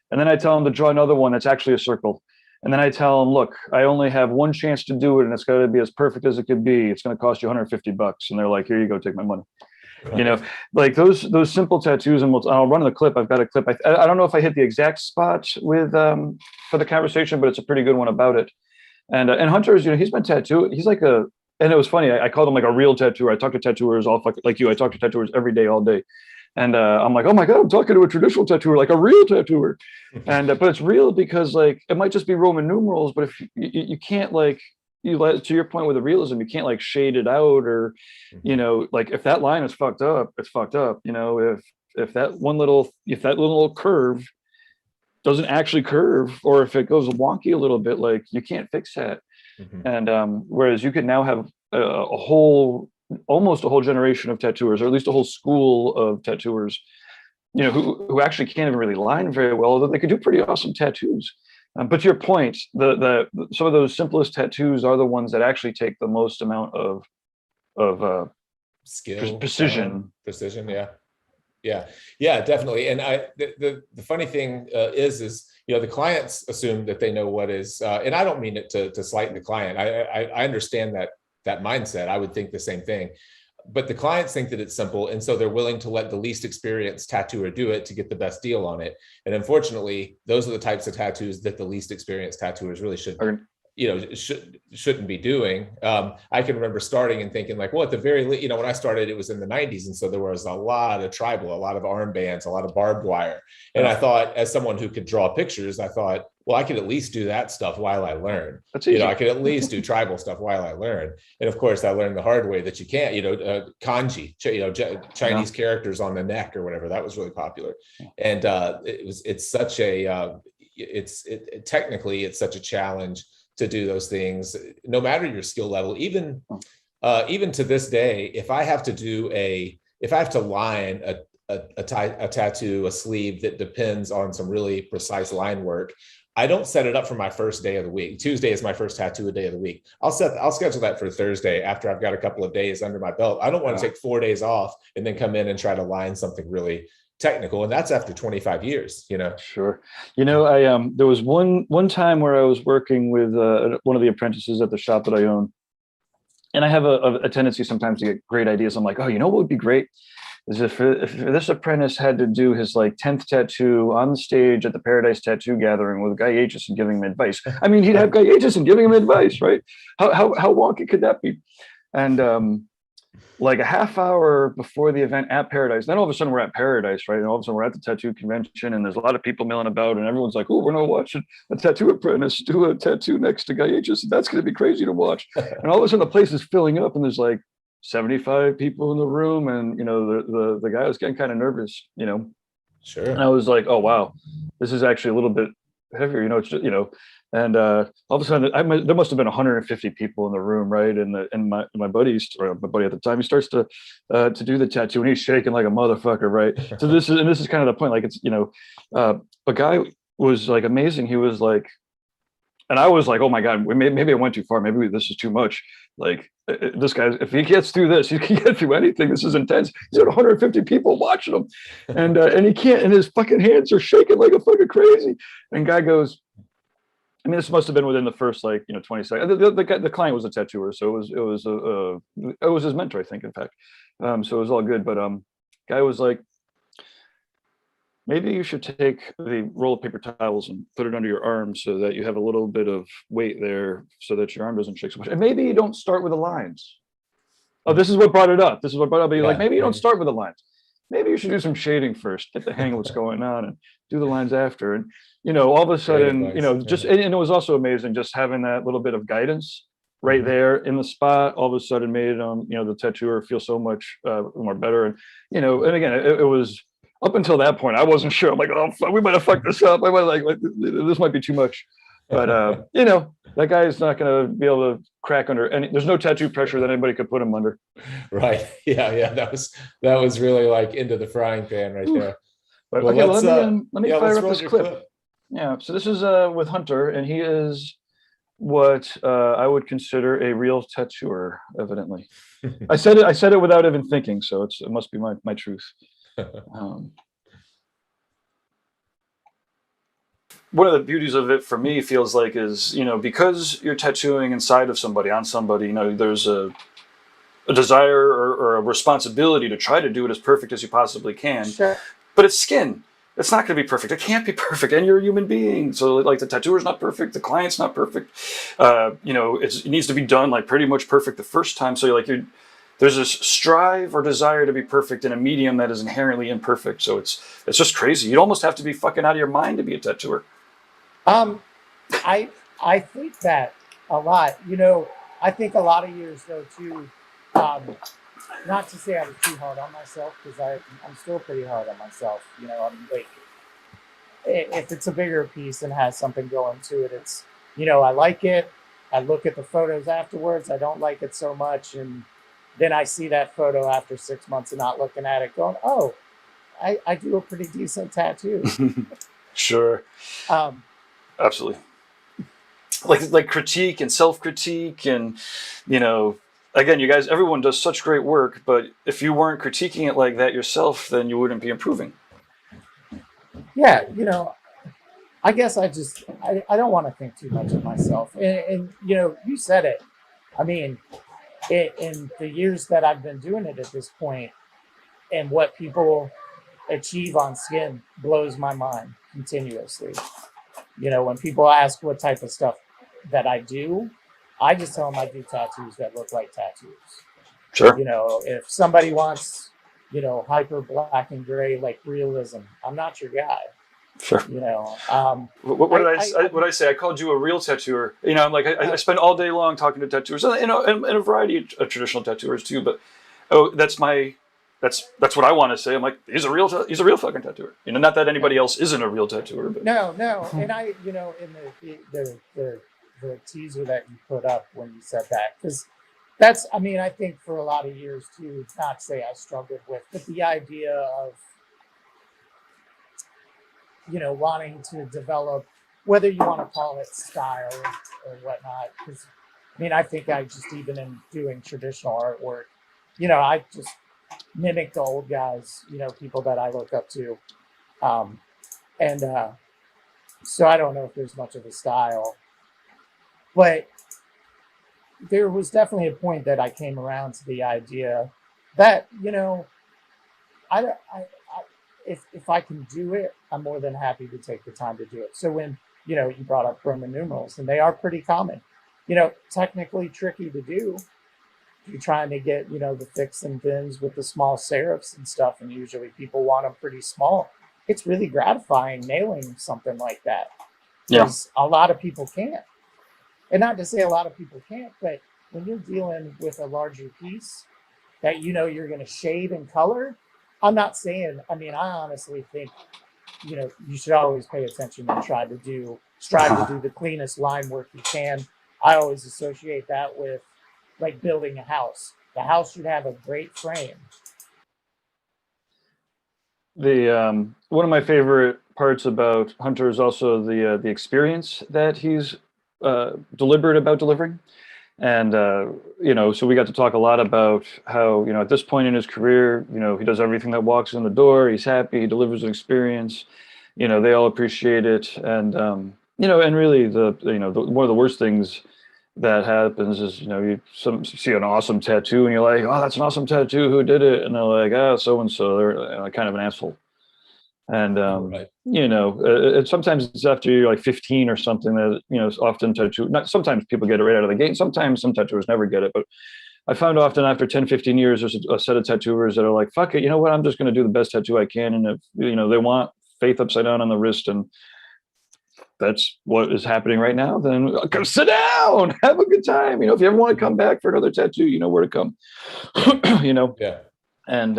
and then I tell them to draw another one that's actually a circle. And then I tell them, look, I only have one chance to do it, and it's got to be as perfect as it could be. It's going to cost you $150. And they're like, here you go, take my money. Like those simple tattoos. And I'll run the clip. I've got a clip. I don't know if I hit the exact spot with for the conversation, but it's a pretty good one about it. And Hunter's, he's been tattooed. He's like and it was funny. I called him like a real tattooer. I talk to tattooers like you. I talk to tattooers every day, all day. And I'm like, oh my God, I'm talking to a traditional tattooer, like a real tattooer. And but it's real because like it might just be Roman numerals, but if you can't to your point with the realism, you can't like shade it out, or like if that line is fucked up, it's fucked up. If that little curve doesn't actually curve, or if it goes wonky a little bit, like you can't fix that. And whereas you could now have almost a whole generation of tattooers, or at least a whole school of tattooers, who actually can't even really line very well, although they could do pretty awesome tattoos. But to your point, some of those simplest tattoos are the ones that actually take the most amount of skill, precision. Yeah, definitely. And the funny thing is the clients assume that they know what is, and I don't mean it to slight the client. I understand that mindset. I would think the same thing, but the clients think that it's simple, and so they're willing to let the least experienced tattooer do it to get the best deal on it. And unfortunately, those are the types of tattoos that the least experienced tattooers really shouldn't be doing. I can remember starting and thinking like, well, at the very least, when I started, it was in the 90s. And so there was a lot of tribal, a lot of armbands, a lot of barbed wire. And I thought, as someone who could draw pictures, I thought, well, I could at least do that stuff while I learn. That's easy. I could at least do tribal stuff while I learn. And of course, I learned the hard way that you can't, kanji, Chinese characters on the neck or whatever. That was really popular. And technically it's such a challenge to do those things, no matter your skill level. Even to this day, if I have to line a tattoo, a sleeve that depends on some really precise line work, I don't set it up for my first day of the week. Tuesday is my first tattoo day of the week. I'll schedule that for Thursday after I've got a couple of days under my belt. I don't want to take 4 days off and then come in and try to line something really technical, and that's after 25 years, you know. Sure. You know, I there was one time where I was working with one of the apprentices at the shop that I own, and I have a tendency sometimes to get great ideas. I'm like, oh, you know what would be great is if this apprentice had to do his like 10th tattoo on the stage at the Paradise Tattoo Gathering with Guy Aitchison giving him advice. I mean, he'd have Guy Aitchison giving him advice, right? How wonky could that be? And like a half hour before the event at Paradise, then all of a sudden we're at Paradise, right? And all of a sudden we're at the tattoo convention, and there's a lot of people milling about, and everyone's like, "Oh, we're not watching a tattoo apprentice do a tattoo next to Guy Aitchison. That's going to be crazy to watch." And all of a sudden the place is filling up, and there's like 75 people in the room, and you know the guy was getting kind of nervous, you know. Sure. And I was like, "Oh wow, this is actually a little bit heavier," you know. It's just, you know. And all of a sudden, there must have been 150 people in the room, right? And my buddies, or my buddy at the time, he starts to do the tattoo, and he's shaking like a motherfucker, right? So this is kind of the point. Like, it's, you know, a guy was like amazing. He was like, and I was like, oh my god, maybe I went too far. Maybe this is too much. Like, this guy, if he gets through this, he can get through anything. This is intense. He's got 150 people watching him, and he can't. And his fucking hands are shaking like a fucking crazy. And guy goes, I mean, this must have been within the first, like, you know, 20 seconds. The client was a tattooer, so it was his mentor, I think, in fact. So it was all good. But guy was like, maybe you should take the roll of paper towels and put it under your arm so that you have a little bit of weight there, so that your arm doesn't shake so much. And maybe you don't start with the lines. Oh, this is what brought it up. This is what brought it up. But like, maybe you don't start with the lines. Maybe you should do some shading first, get the hang of what's going on, and do the lines after. And, you know, all of a sudden, you know, just, and it was also amazing just having that little bit of guidance right there in the spot. All of a sudden made, you know, the tattooer feel so much more better. And, you know, and again, it was up until that point, I wasn't sure. I'm like, oh, we might have fucked this up. I might like this might be too much. But, you know, that guy is not going to be able to crack under any, there's no tattoo pressure that anybody could put him under. Right. Yeah. That was really like into the frying pan right there. But well, okay, let me fire up roll this your clip. Yeah. So this is with Hunter, and he is what I would consider a real tattooer, evidently. I said it without even thinking, so it must be my truth. One of the beauties of it for me feels like is, you know, because you're tattooing inside of somebody, on somebody, you know, there's a desire or a responsibility to try to do it as perfect as you possibly can. Sure. But it's skin. It's not going to be perfect. It can't be perfect. And you're a human being. So like the tattooer's not perfect. The client's not perfect. You know, it needs to be done like pretty much perfect the first time. So there's this strive or desire to be perfect in a medium that is inherently imperfect. So it's just crazy. You'd almost have to be fucking out of your mind to be a tattooer. I think that a lot. You know, I think a lot of years though too. Not to say I was too hard on myself, because I'm still pretty hard on myself. You know, I'm like, if it's a bigger piece and has something going to it, it's, you know, I like it. I look at the photos afterwards. I don't like it so much, and then I see that photo after 6 months of not looking at it, going, "Oh, I do a pretty decent tattoo." Sure. Absolutely. Like critique and self-critique, and, you know, again, you guys, everyone does such great work, but if you weren't critiquing it like that yourself, then you wouldn't be improving. Yeah, you know, I guess I don't want to think too much of myself. And you know, you said it. I mean, in the years that I've been doing it at this point, and what people achieve on skin blows my mind continuously. You know, when people ask what type of stuff that I do, I just tell them I do tattoos that look like tattoos. Sure. You know, if somebody wants, you know, hyper black and gray, like realism, I'm not your guy. Sure. You know, what did I say? I called you a real tattooer. You know, I'm like, I spend all day long talking to tattooers, and, you know, and a variety of traditional tattooers too. But that's what I want to say. I'm like, he's a real fucking tattooer. You know, not that anybody else isn't a real tattooer, but no. And I, you know, in the teaser that you put up when you said that, because that's, I mean, I think for a lot of years too, not say I struggled with, but the idea of, you know, wanting to develop, whether you want to call it style or whatnot, because I mean, I think I just, even in doing traditional artwork, you know, I just mimic the old guys, people that I look up to. And so I don't know if there's much of a style, but there was definitely a point that I came around to the idea that, if I can do it, I'm more than happy to take the time to do it. So when, you brought up Roman numerals, and they are pretty common, technically tricky to do. You're trying to get, the thicks and thins with the small serifs and stuff, and usually people want them pretty small. It's really gratifying nailing something like that. Because a lot of people can't. And not to say a lot of people can't, but when you're dealing with a larger piece that you're going to shade and color, I'm not saying, I honestly think, you should always pay attention and strive to do the cleanest line work you can. I always associate that with like building a house. The house should have a great frame. The one of my favorite parts about Hunter is also the experience that he's deliberate about delivering. And so we got to talk a lot about how, at this point in his career, he does everything that walks in the door. He's happy, he delivers an experience, they all appreciate it. And and really one of the worst things that happens is, you see an awesome tattoo and you're like, oh, that's an awesome tattoo. Who did it? And they're like, so-and-so, they're kind of an asshole. And, sometimes it's after you're like 15 or something that, often sometimes people get it right out of the gate. Sometimes some tattooers never get it, but I found often after 10, 15 years, there's a set of tattooers that are like, fuck it. You know what? I'm just going to do the best tattoo I can. And if, they want faith upside down on the wrist, and that's what is happening right now, then go sit down, have a good time. If you ever want to come back for another tattoo, you know where to come. Yeah. And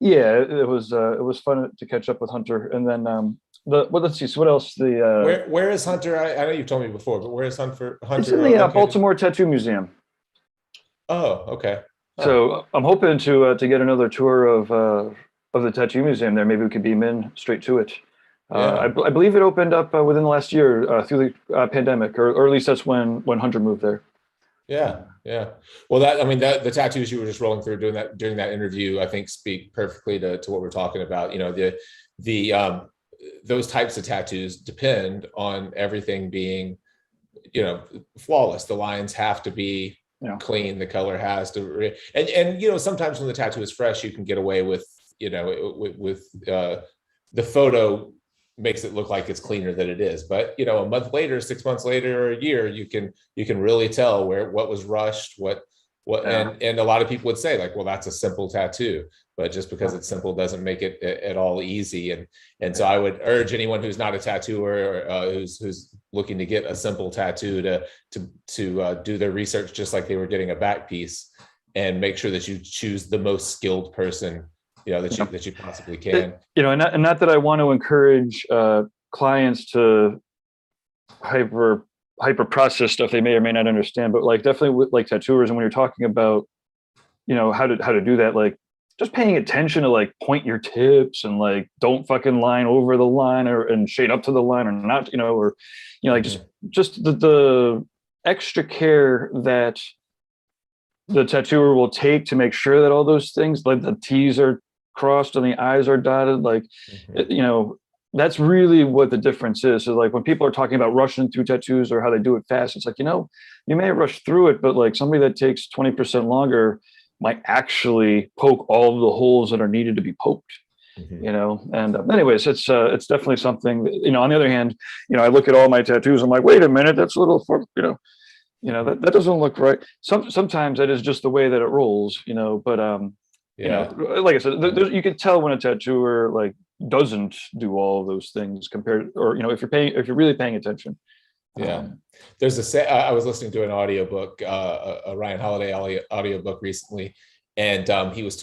it was fun to catch up with Hunter. And then let's see. So what else? Where is Hunter? I know you've told me before, but where is Hunter? It's in the Baltimore Tattoo Museum. Oh, okay. So I'm hoping to get another tour of the Tattoo Museum there. Maybe we could beam in straight to it. I believe it opened up within the last year through the pandemic, or at least that's when Hunter moved there. Yeah. Well, the tattoos you were just rolling through during that interview, I think speak perfectly to what we're talking about. Those types of tattoos depend on everything being, flawless. The lines have to be clean. The color has to, and sometimes when the tattoo is fresh, you can get away with, the photo makes it look like it's cleaner than it is. But a month later, 6 months later, or a year, you can really tell what was rushed, and a lot of people would say like, well, that's a simple tattoo, but just because it's simple doesn't make it at all easy. And so I would urge anyone who's not a tattooer or who's looking to get a simple tattoo to do their research just like they were getting a back piece, and make sure that you choose the most skilled person that you possibly can. And not that I want to encourage clients to hyper process stuff they may or may not understand, but like definitely with like tattooers, and when you're talking about how to do that, like just paying attention to like point your tips and like don't fucking line over the line and shade up to the line or not, like just the extra care that the tattooer will take to make sure that all those things, like the T's are crossed and the I's are dotted, like that's really what the difference is. So like when people are talking about rushing through tattoos or how they do it fast, it's like, you may rush through it, but like somebody that takes 20% longer might actually poke all of the holes that are needed to be poked. And anyways, it's definitely something that, on the other hand, I look at all my tattoos, I'm like, wait a minute, that's a little that doesn't look right. Sometimes that is just the way that it rolls, but like I said, you can tell when a tattooer like doesn't do all of those things compared, or if you're really paying attention. There's I was listening to an audiobook, a Ryan Holiday audiobook recently, and he was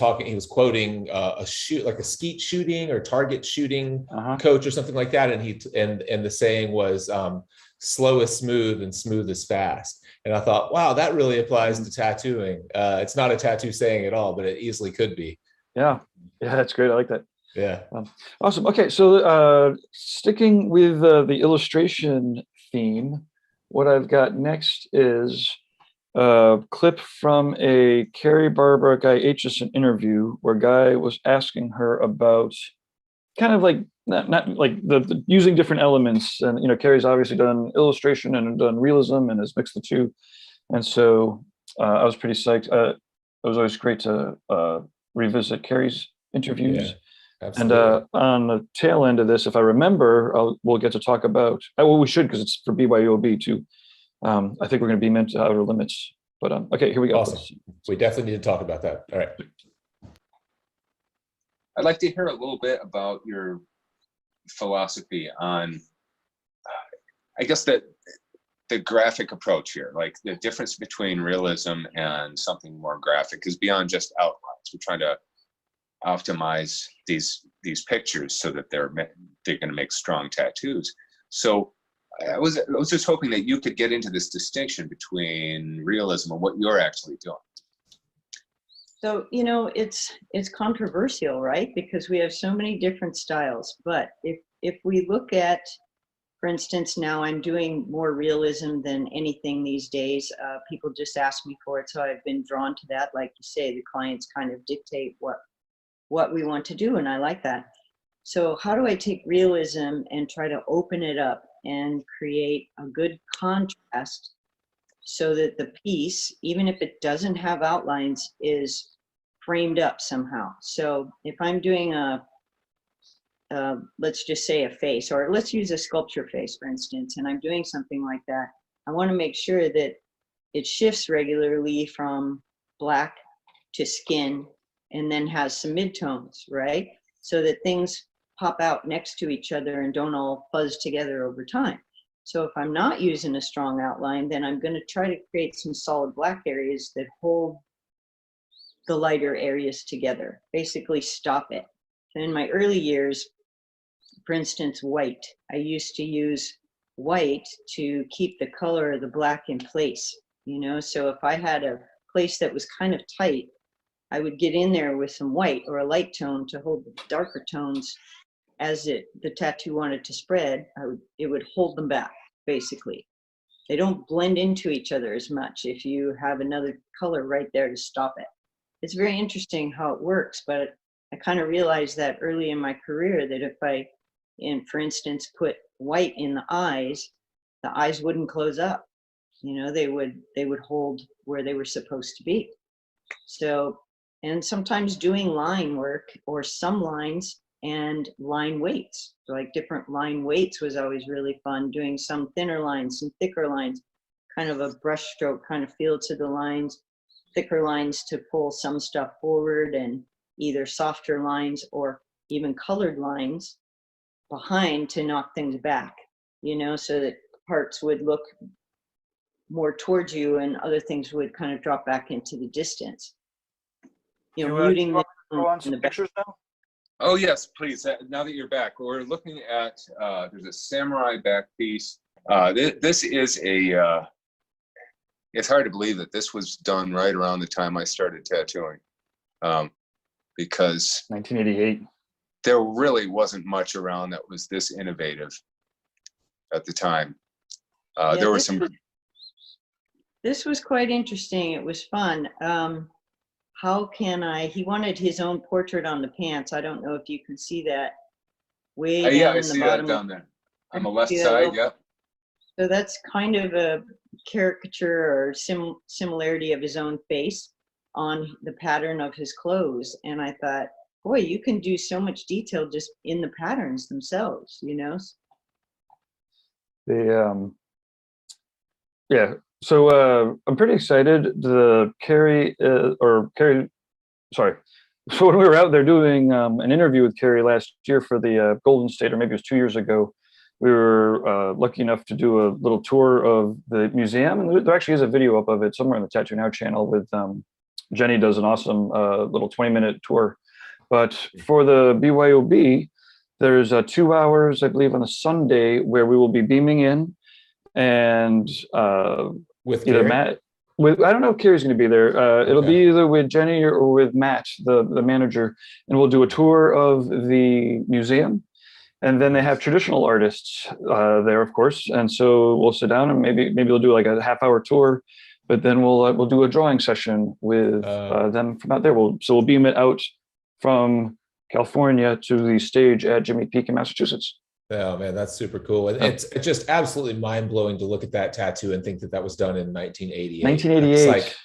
quoting a skeet shooting or target shooting coach or something like that, and the saying was slow is smooth and smooth is fast. And I thought, wow, that really applies to tattooing. It's not a tattoo saying at all, but it easily could be. Yeah, that's great. I like that. Yeah. Awesome. Okay, so sticking with the illustration theme, what I've got next is clip from a Carrie Barbara Guy Aitchison interview where Guy was asking her about kind of like not like the using different elements, and Carrie's obviously done illustration and done realism and has mixed the two, and so I was pretty psyched. It was always great to revisit Carrie's interviews. Yeah, And absolutely. on the tail end of this, if I remember, we'll get to talk about. Well, we should, because it's for BYOB too. I think we're going to be meant to outer limits. But okay, here we go. Awesome. We definitely need to talk about that. All right. I'd like to hear a little bit about your philosophy on, I guess, the graphic approach here, like the difference between realism and something more graphic is beyond just outlines. We're trying to optimize these pictures so that they're going to make strong tattoos. So I was just hoping that you could get into this distinction between realism and what you're actually doing. So, it's controversial, right? Because we have so many different styles. But if we look at, for instance, now I'm doing more realism than anything these days. People just ask me for it, so I've been drawn to that. Like you say, the clients kind of dictate what we want to do, and I like that. So how do I take realism and try to open it up and create a good contrast so that the piece, even if it doesn't have outlines, is framed up somehow? So if I'm doing let's just say a face, or let's use a sculpture face, for instance, and I'm doing something like that, I want to make sure that it shifts regularly from black to skin and then has some midtones, right? So that things pop out next to each other and don't all fuzz together over time. So if I'm not using a strong outline, then I'm going to try to create some solid black areas that hold the lighter areas together, basically stop it. So in my early years, for instance, white, I used to use white to keep the color of the black in place, so if I had a place that was kind of tight, I would get in there with some white or a light tone to hold the darker tones. As the tattoo wanted to spread, it would hold them back, basically. They don't blend into each other as much if you have another color right there to stop it. It's very interesting how it works, but I kind of realized that early in my career that if I, for instance, put white in the eyes wouldn't close up. They would hold where they were supposed to be. So, and sometimes doing line work or some lines and line weights, like different line weights was always really fun. Doing some thinner lines, some thicker lines, kind of a brush stroke kind of feel to the lines, thicker lines to pull some stuff forward, and either softer lines or even colored lines behind to knock things back, so that parts would look more towards you and other things would kind of drop back into the distance. Muting them in the back. Pictures now? Oh yes, please. Now that you're back, we're looking at there's a samurai back piece. This is a. It's hard to believe that this was done right around the time I started tattooing, because 1988. there really wasn't much around that was this innovative at the time. There were some. This was quite interesting. It was fun. He wanted his own portrait on the pants. I don't know if you can see that. Way down Yeah, I in see the that bottom. down there on the left See that side. little- Yep. So that's kind of a caricature or similarity of his own face on the pattern of his clothes. And I thought, boy, you can do so much detail just in the patterns themselves, Yeah. So I'm pretty excited. Sorry. So when we were out there doing an interview with Carrie last year for the Golden State, or maybe it was 2 years ago, we were lucky enough to do a little tour of the museum, and there actually is a video up of it somewhere on the Tattoo Now channel with Jenny does an awesome little 20-minute tour. But for the BYOB, there's 2 hours, I believe, on a Sunday where we will be beaming in, and With either Gary? Matt. I don't know if Carrie's going to be there. It'll be either with Jenny or with Matt, the manager, and we'll do a tour of the museum. And then they have traditional artists there, of course. And so we'll sit down and maybe we'll do like a half-hour tour but then we'll do a drawing session with them from out there. We'll beam it out from California to the stage at Jimmy Peak in Massachusetts. Oh man, that's super cool. And it's just absolutely mind blowing to look at that tattoo and think that that was done in 1988. 1988. It's like,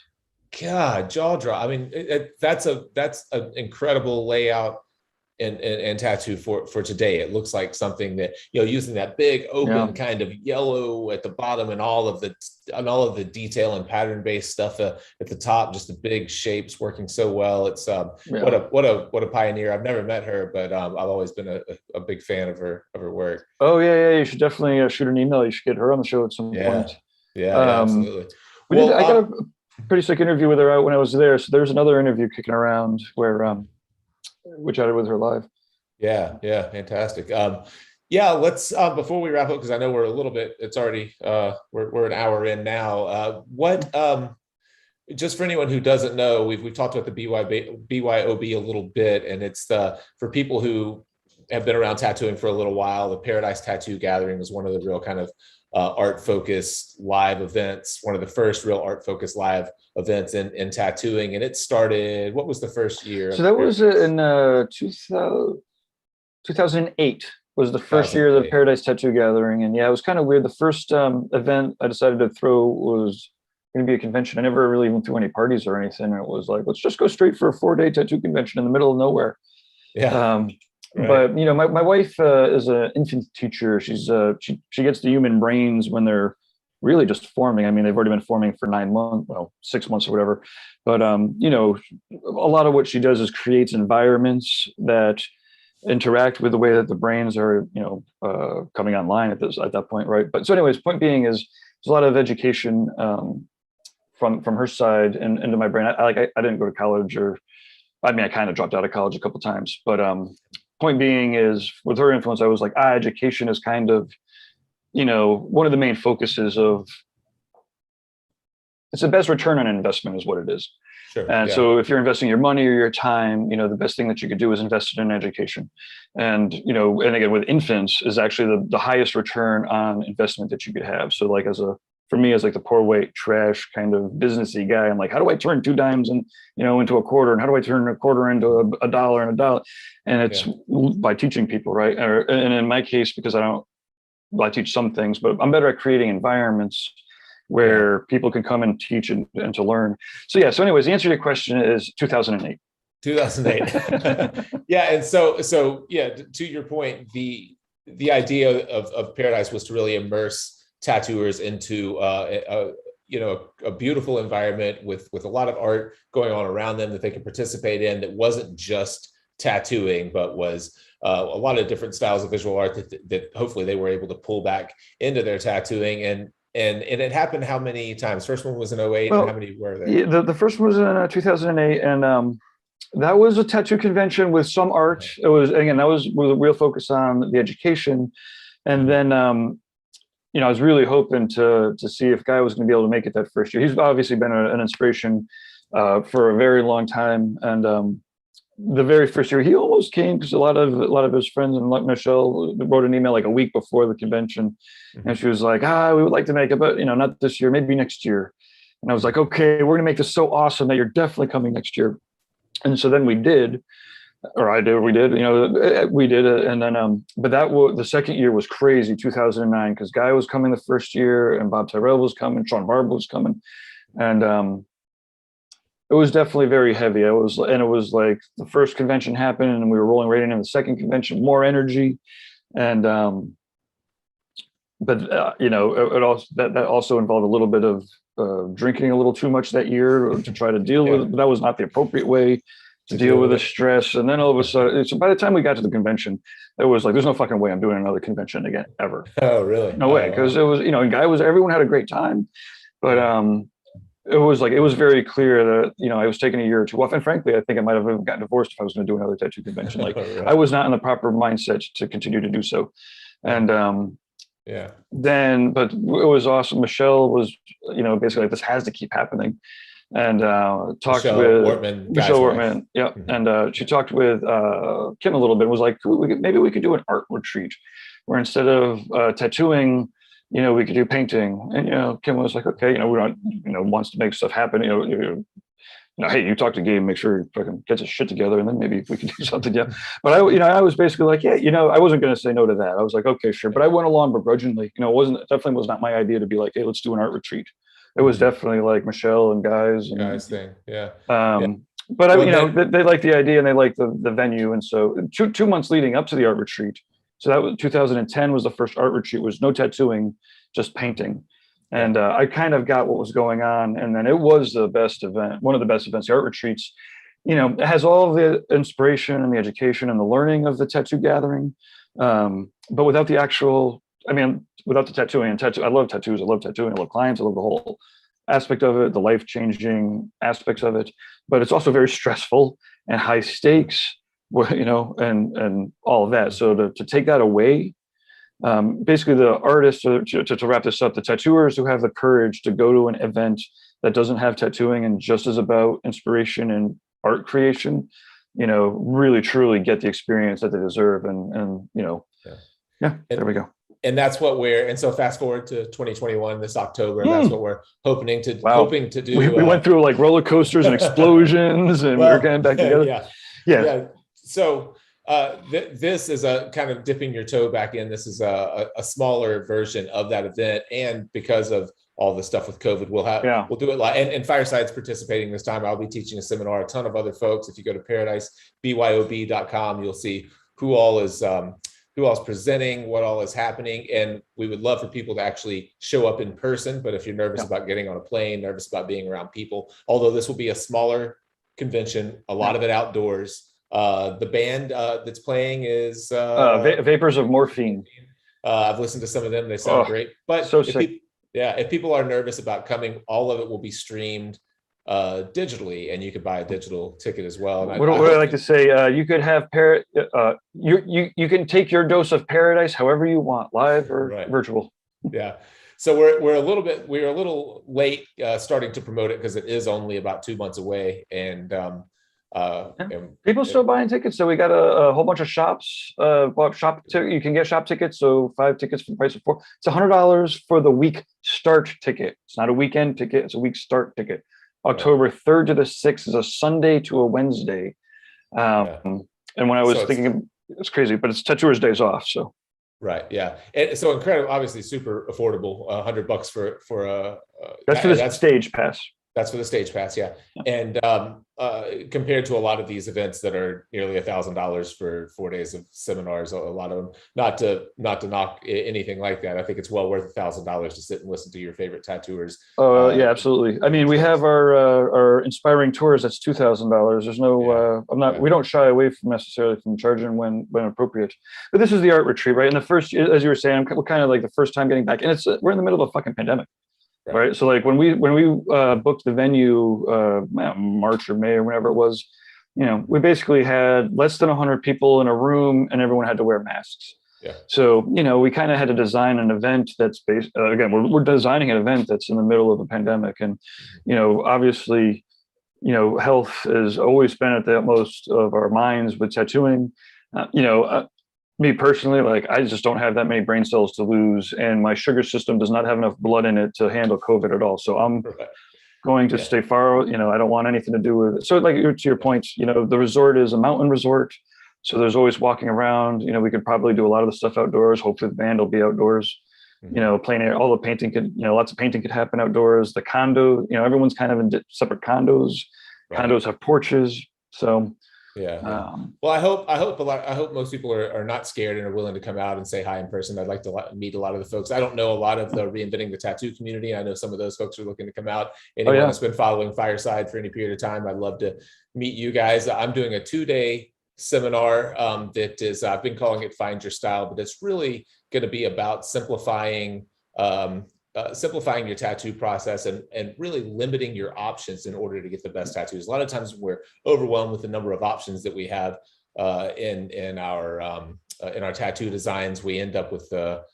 God, jaw drop. I mean, that's an incredible layout and tattoo for today. It looks like something that, using that big open kind of yellow at the bottom and all of the detail and pattern based stuff at the top, just the big shapes working so well. It's what a pioneer. I've never met her, but I've always been a big fan of her work. Oh yeah. You should definitely shoot an email. You should get her on the show at some point. Yeah, absolutely. I got a pretty sick interview with her when I was there. So there's another interview kicking around where we chatted with her live. Yeah, fantastic. Let's before we wrap up, because I know we're a little bit, it's already we're an hour in now. Just for anyone who doesn't know, we've talked about the BYOB a little bit, and it's for people who have been around tattooing for a little while, the Paradise Tattoo Gathering was one of the real kind of art-focused live events, one of the first real art-focused live events in tattooing. And it started, what was the first year? So that was in 2008 was the first year of the Paradise Tattoo Gathering. And yeah, it was kind of weird. The first event I decided to throw was going to be a convention. I never really even threw any parties or anything. It was like, let's just go straight for a 4-day tattoo convention in the middle of nowhere. Yeah. Right. But my wife is an infant teacher. She gets the human brains when they're really just forming. I mean, they've already been forming for 9 months, 6 months or whatever. But a lot of what she does is creates environments that interact with the way that the brains are, coming online at that point, right? But so, anyways, point being is there's a lot of education from her side and into my brain. I didn't go to college, I kind of dropped out of college a couple of times, but point being is with her influence, I was like, education is kind of, one of the main focuses of, it's the best return on investment is what it is. Sure. And so if you're investing your money or your time, the best thing that you could do is invest it in education. And, and again, with infants is actually the highest return on investment that you could have. So like for me as like the poor white trash kind of businessy guy, I'm like, how do I turn 2 dimes into a quarter? And how do I turn a quarter into a dollar and a dollar? And it's by teaching people, right? And in my case, because I teach some things, but I'm better at creating environments where people can come and teach and to learn. So anyways, the answer to your question is 2008. 2008. Yeah. And so to your point, the idea of Paradise was to really immerse tattooers into a beautiful environment with a lot of art going on around them that they could participate in, that wasn't just tattooing, but was a lot of different styles of visual art that hopefully they were able to pull back into their tattooing. And it happened how many times? First one was in 2008. And how many were there? Yeah, the first one was in 2008, and that was a tattoo convention with some art. It was, again, that was with a real focus on the education. And then I was really hoping to see if Guy was going to be able to make it that first year. He's obviously been an inspiration for a very long time. And the very first year, he almost came because a lot of his friends, and like Michelle wrote an email like a week before the convention, and she was like, we would like to make it, but not this year, maybe next year. And I was like, okay, we're gonna make this so awesome that you're definitely coming next year. And so then we did. And then but the second year was crazy, 2009, because Guy was coming the first year, and Bob Tyrell was coming, Sean Barber was coming, and it was definitely very heavy. It was like the first convention happened, and we were rolling right into the second convention, more energy, and it also that also involved a little bit of drinking a little too much that year to try to deal with it. But that was not the appropriate way to deal with the stress. And then all of a sudden, so by the time we got to the convention, it was like, there's no fucking way I'm doing another convention again, ever. Oh, really? No way. Because it was, everyone had a great time, but it was very clear that, I was taking a year or two off. And frankly, I think I might have even gotten divorced if I was going to do another tattoo convention. Like Right. I was not in the proper mindset to continue to do so. And but it was awesome. Michelle was, basically like, this has to keep happening. And talked with Michelle Wortman. Yeah. And she talked with Kim a little bit, was like, maybe we could do an art retreat where instead of tattooing we could do painting. And, Kim was like, okay, we don't, wants to make stuff happen. Hey, you talk to Gabe, make sure he fucking gets his shit together, and then maybe we can do something. Yeah. But I was basically like, yeah, I wasn't going to say no to that. I was like, okay, sure. But I went along begrudgingly. Definitely was not my idea to be like, hey, let's do an art retreat. It was definitely like Michelle and guys. Thing. Yeah. But they liked the idea and they liked the venue. And so 2 months leading up to the art retreat. So that was 2010 was the first art retreat, was no tattooing, just painting. And I kind of got what was going on. And then it was the best event, one of the best events, the art retreats. It has all the inspiration and the education and the learning of the tattoo gathering. But without the actual, without the tattooing and tattoo, I love tattoos. I love tattooing. I love clients. I love the whole aspect of it, the life-changing aspects of it. But it's also very stressful and high stakes, and all of that. So to take that away, basically the artists, to wrap this up, the tattooers who have the courage to go to an event that doesn't have tattooing and just is about inspiration and art creation, really truly get the experience that they deserve. And there we go. And that's what and so fast forward to 2021, this October, that's what we're hoping to do. We went through like roller coasters and explosions and we're getting back together. Yeah. So this is a kind of dipping your toe back in. This is a smaller version of that event. And because of all the stuff with COVID, we'll do it live. And Fireside's participating this time. I'll be teaching a seminar, a ton of other folks. If you go to paradisebyob.com, you'll see who all is presenting, what all is happening. And we would love for people to actually show up in person. But if you're nervous about getting on a plane, nervous about being around people, although this will be a smaller convention, a lot of it outdoors. The band that's playing is Vapors of Morphine. I've listened to some of them. They sound great. But so sick. If people are nervous about coming, all of it will be streamed digitally, and you could buy a digital ticket as well. And what I like to say, you could have you can take your dose of paradise however you want, live or virtual. Yeah. So we're a little late starting to promote it because it is only about 2 months away, and people still buying tickets. So we got a whole bunch of shops. You can get shop tickets. So 5 tickets for the price of 4. It's $100 for the week start ticket. It's not a weekend ticket. It's a week start ticket. October 3rd to the 6th is a Sunday to a Wednesday. And when I was thinking, it's crazy, but it's tattooers days off. So. Right. Yeah. And so incredible, obviously super affordable, $100 for a, that's for the stage pass. That's for the stage pass. Yeah. And compared to a lot of these events that are nearly $1,000 for 4 days of seminars, a lot of them, not to knock anything like that. I think it's well worth $1,000 to sit and listen to your favorite tattooers. Oh yeah, absolutely. I mean, we have our inspiring tours. That's $2,000. There's no, we don't shy away from necessarily from charging when appropriate. But this is the art retreat, right? And the first, as you were saying, we're kind of like the first time getting back, and we're in the middle of a fucking pandemic. Right. So like when we booked the venue, March or May or whenever it was, we basically had less than 100 people in a room and everyone had to wear masks. Yeah. So, we kind of had to design an event that's based, again, we're designing an event that's in the middle of a pandemic. And, obviously, health has always been at the utmost of our minds with tattooing. Me personally, like I just don't have that many brain cells to lose, and my sugar system does not have enough blood in it to handle COVID at all. So I'm going to stay far. I don't want anything to do with it. So, like to your point, the resort is a mountain resort, so there's always walking around. We could probably do a lot of the stuff outdoors. Hopefully, the band will be outdoors. Plein air, all the painting could, lots of painting could happen outdoors. The condo, everyone's kind of in separate condos. Right. Condos have porches, so. Yeah. Well, I hope most people are not scared and are willing to come out and say hi in person. I'd like to meet a lot of the folks. I don't know a lot of the Reinventing the Tattoo community. I know some of those folks are looking to come out. Anyone that's been following Fireside for any period of time, I'd love to meet you guys. I'm doing a 2-day seminar that is, I've been calling it Find Your Style, but it's really going to be about simplifying your tattoo process and really limiting your options in order to get the best tattoos. A lot of times we're overwhelmed with the number of options that we have in our tattoo designs. We end up with the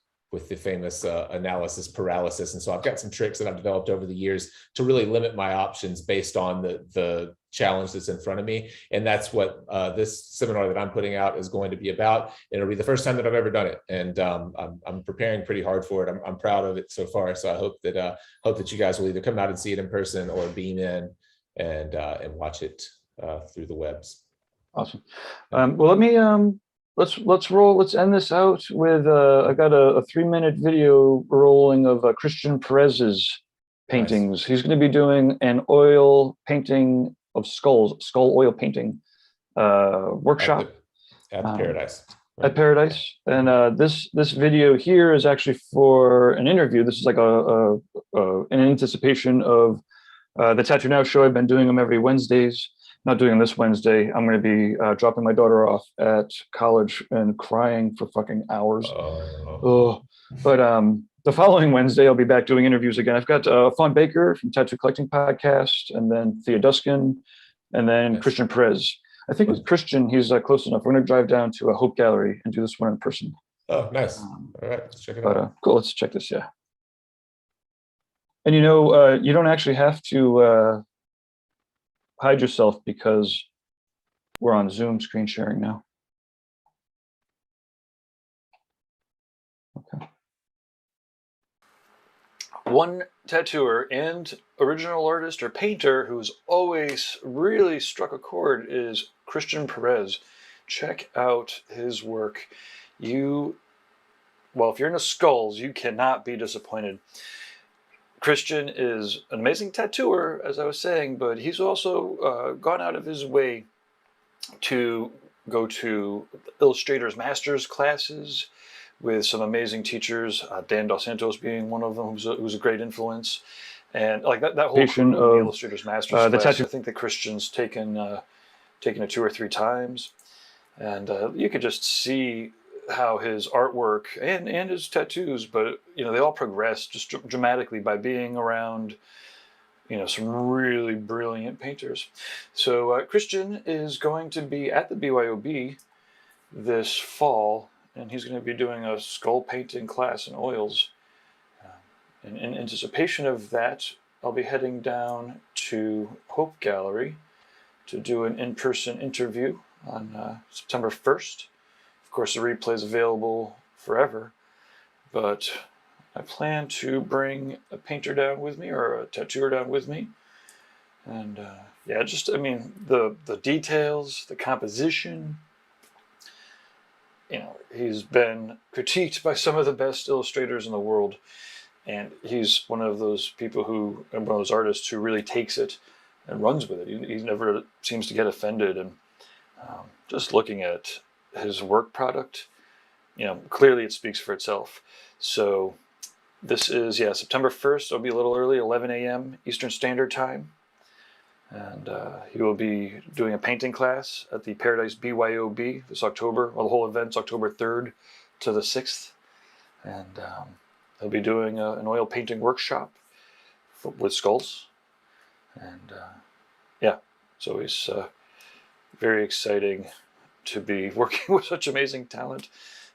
famous analysis paralysis. And so I've got some tricks that I've developed over the years to really limit my options based on the challenge that's in front of me. And that's what this seminar that I'm putting out is going to be about. It'll be the first time that I've ever done it. And I'm preparing pretty hard for it. I'm proud of it so far. So I hope that you guys will either come out and see it in person or beam in and watch it through the webs. Awesome. Well, let me let's roll. Let's end this out with I got a 3-minute video rolling of Christian Perez's paintings. Nice. He's going to be doing an oil painting of skull oil painting workshop at Paradise. At Paradise. And this video here is actually for an interview. This is like an anticipation of the Tattoo Now show. I've been doing them every Wednesdays. Not doing them this Wednesday. I'm going to be dropping my daughter off at college and crying for fucking hours. But the following Wednesday, I'll be back doing interviews again. I've got Fawn Baker from Tattoo Collecting Podcast, and then Thea Duskin, and then yes. Christian Perez. I think with Christian, he's close enough. We're going to drive down to a Hope Gallery and do this one in person. Oh, nice. All right, let's check it out. Cool, let's check this, yeah. And you know, you don't actually have to hide yourself because we're on Zoom screen sharing now. Okay. One tattooer and original artist or painter who's always really struck a chord is Christian Perez. Check out his work. Well, if you're into skulls, you cannot be disappointed. Christian is an amazing tattooer, as I was saying, but he's also gone out of his way to go to illustrators masters classes with some amazing teachers, Dan Dos Santos being one of them, who's a great influence. And like that whole crew of the illustrators masters class, I think that Christian's taken it 2 or 3 times. And you could just see how his artwork and his tattoos, but you know, they all progress just dramatically by being around, you know, some really brilliant painters. So Christian is going to be at the BYOB this fall, and he's going to be doing a skull painting class in oils. In anticipation of that, I'll be heading down to Hope Gallery to do an in-person interview on September 1st. Of course, the replay is available forever, but I plan to bring a painter down with me or a tattooer down with me. And yeah, just, I mean, the details, the composition, you know, he's been critiqued by some of the best illustrators in the world. And he's one of those people who, and one of those artists who really takes it and runs with it. He never seems to get offended. And just looking at his work product, you know, clearly it speaks for itself. So this is, yeah, September 1st. It'll be a little early, 11 a.m. Eastern Standard Time. And he will be doing a painting class at the Paradise BYOB this October. Well, the whole event's October 3rd to the 6th. And he'll be doing an oil painting workshop with skulls. And yeah, it's always very exciting to be working with such amazing talent.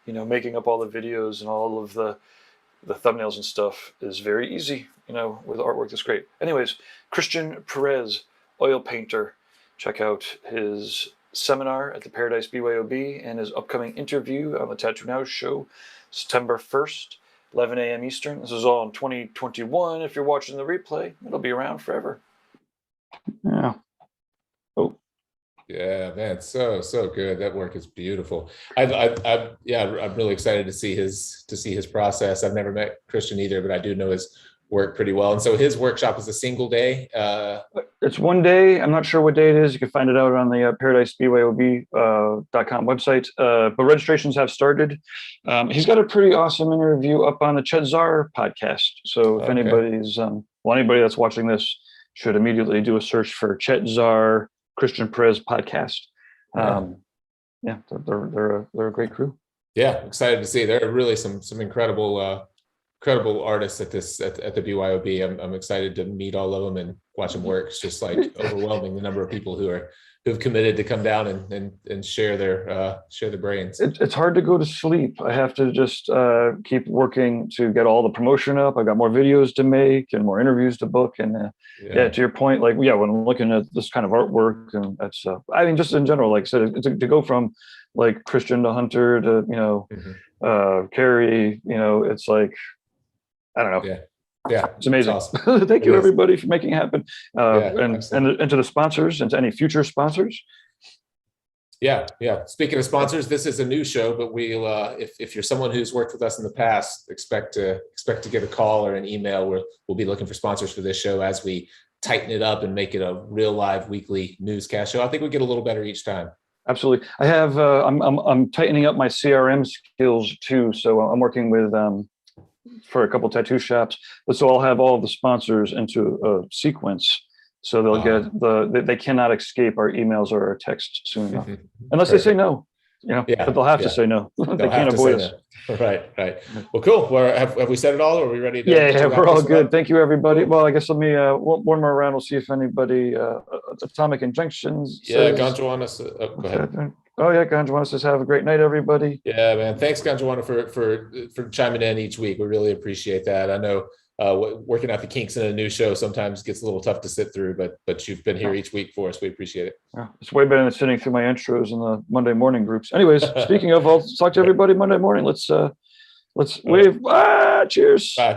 You know, making up all the videos and all of the thumbnails and stuff is very easy, you know, with artwork that's great. Anyways, Christian Perez, oil painter. Check out his seminar at the Paradise BYOB and his upcoming interview on the Tattoo Now show, September 1st, 11 a.m. Eastern. This is all in 2021. If you're watching the replay, it'll be around forever. Yeah. Oh. Yeah, man, so good. That work is beautiful. I'm really excited to see his process. I've never met Christian either, but I do know his work pretty well. And so his workshop is a single day. It's one day. I'm not sure what day it is. You can find it out on the ParadiseBYOB.com website. But registrations have started. He's got a pretty awesome interview up on the Chet Zar podcast. So if anybody's anybody that's watching this should immediately do a search for Chet Zar Christian Perez podcast. Yeah, they're a great crew. Yeah, excited to see. There are really some incredible incredible artists at the BYOB. I'm excited to meet all of them and watch them work. It's just like overwhelming the number of people who've committed to come down and share their brains. It's hard to go to sleep. I have to just keep working to get all the promotion up. I've got more videos to make and more interviews to book. And yeah, to your point, like, yeah, when I'm looking at this kind of artwork, and that's, I mean, just in general, like I said, to go from like Christian to Hunter to, you know, Carrie, you know, it's like, I don't know. Yeah, it's amazing. Awesome. Thank you, everybody, for making it happen. And excellent. to the sponsors and to any future sponsors. Yeah. Speaking of sponsors, this is a new show, but we'll if you're someone who's worked with us in the past, expect to get a call or an email. We'll be looking for sponsors for this show as we tighten it up and make it a real live weekly newscast show. I think we get a little better each time. Absolutely. I have I'm tightening up my CRM skills too. So I'm working with for a couple tattoo shops, but so I'll have all of the sponsors into a sequence. So they'll get they cannot escape our emails or our texts soon enough, unless they say no. You know, but they'll have to say no. They can't avoid us. No. Right. Well, cool. Well, have we said it all? Or are we ready to? Yeah, we're all good. Thank you, everybody. Well, I guess let me one more round. We'll see if anybody Atomic Injunctions. Yeah, Ganjuana. Go ahead. Oh yeah, Ganjuana says, "Have a great night, everybody." Yeah, man. Thanks, Ganjuana, for chiming in each week. We really appreciate that. I know working out the kinks in a new show sometimes gets a little tough to sit through, but you've been here each week for us. We appreciate it. Yeah, it's way better than sitting through my intros in the Monday morning groups. Anyways, speaking of, I'll talk to everybody Monday morning. Let's wave. Cheers. Bye.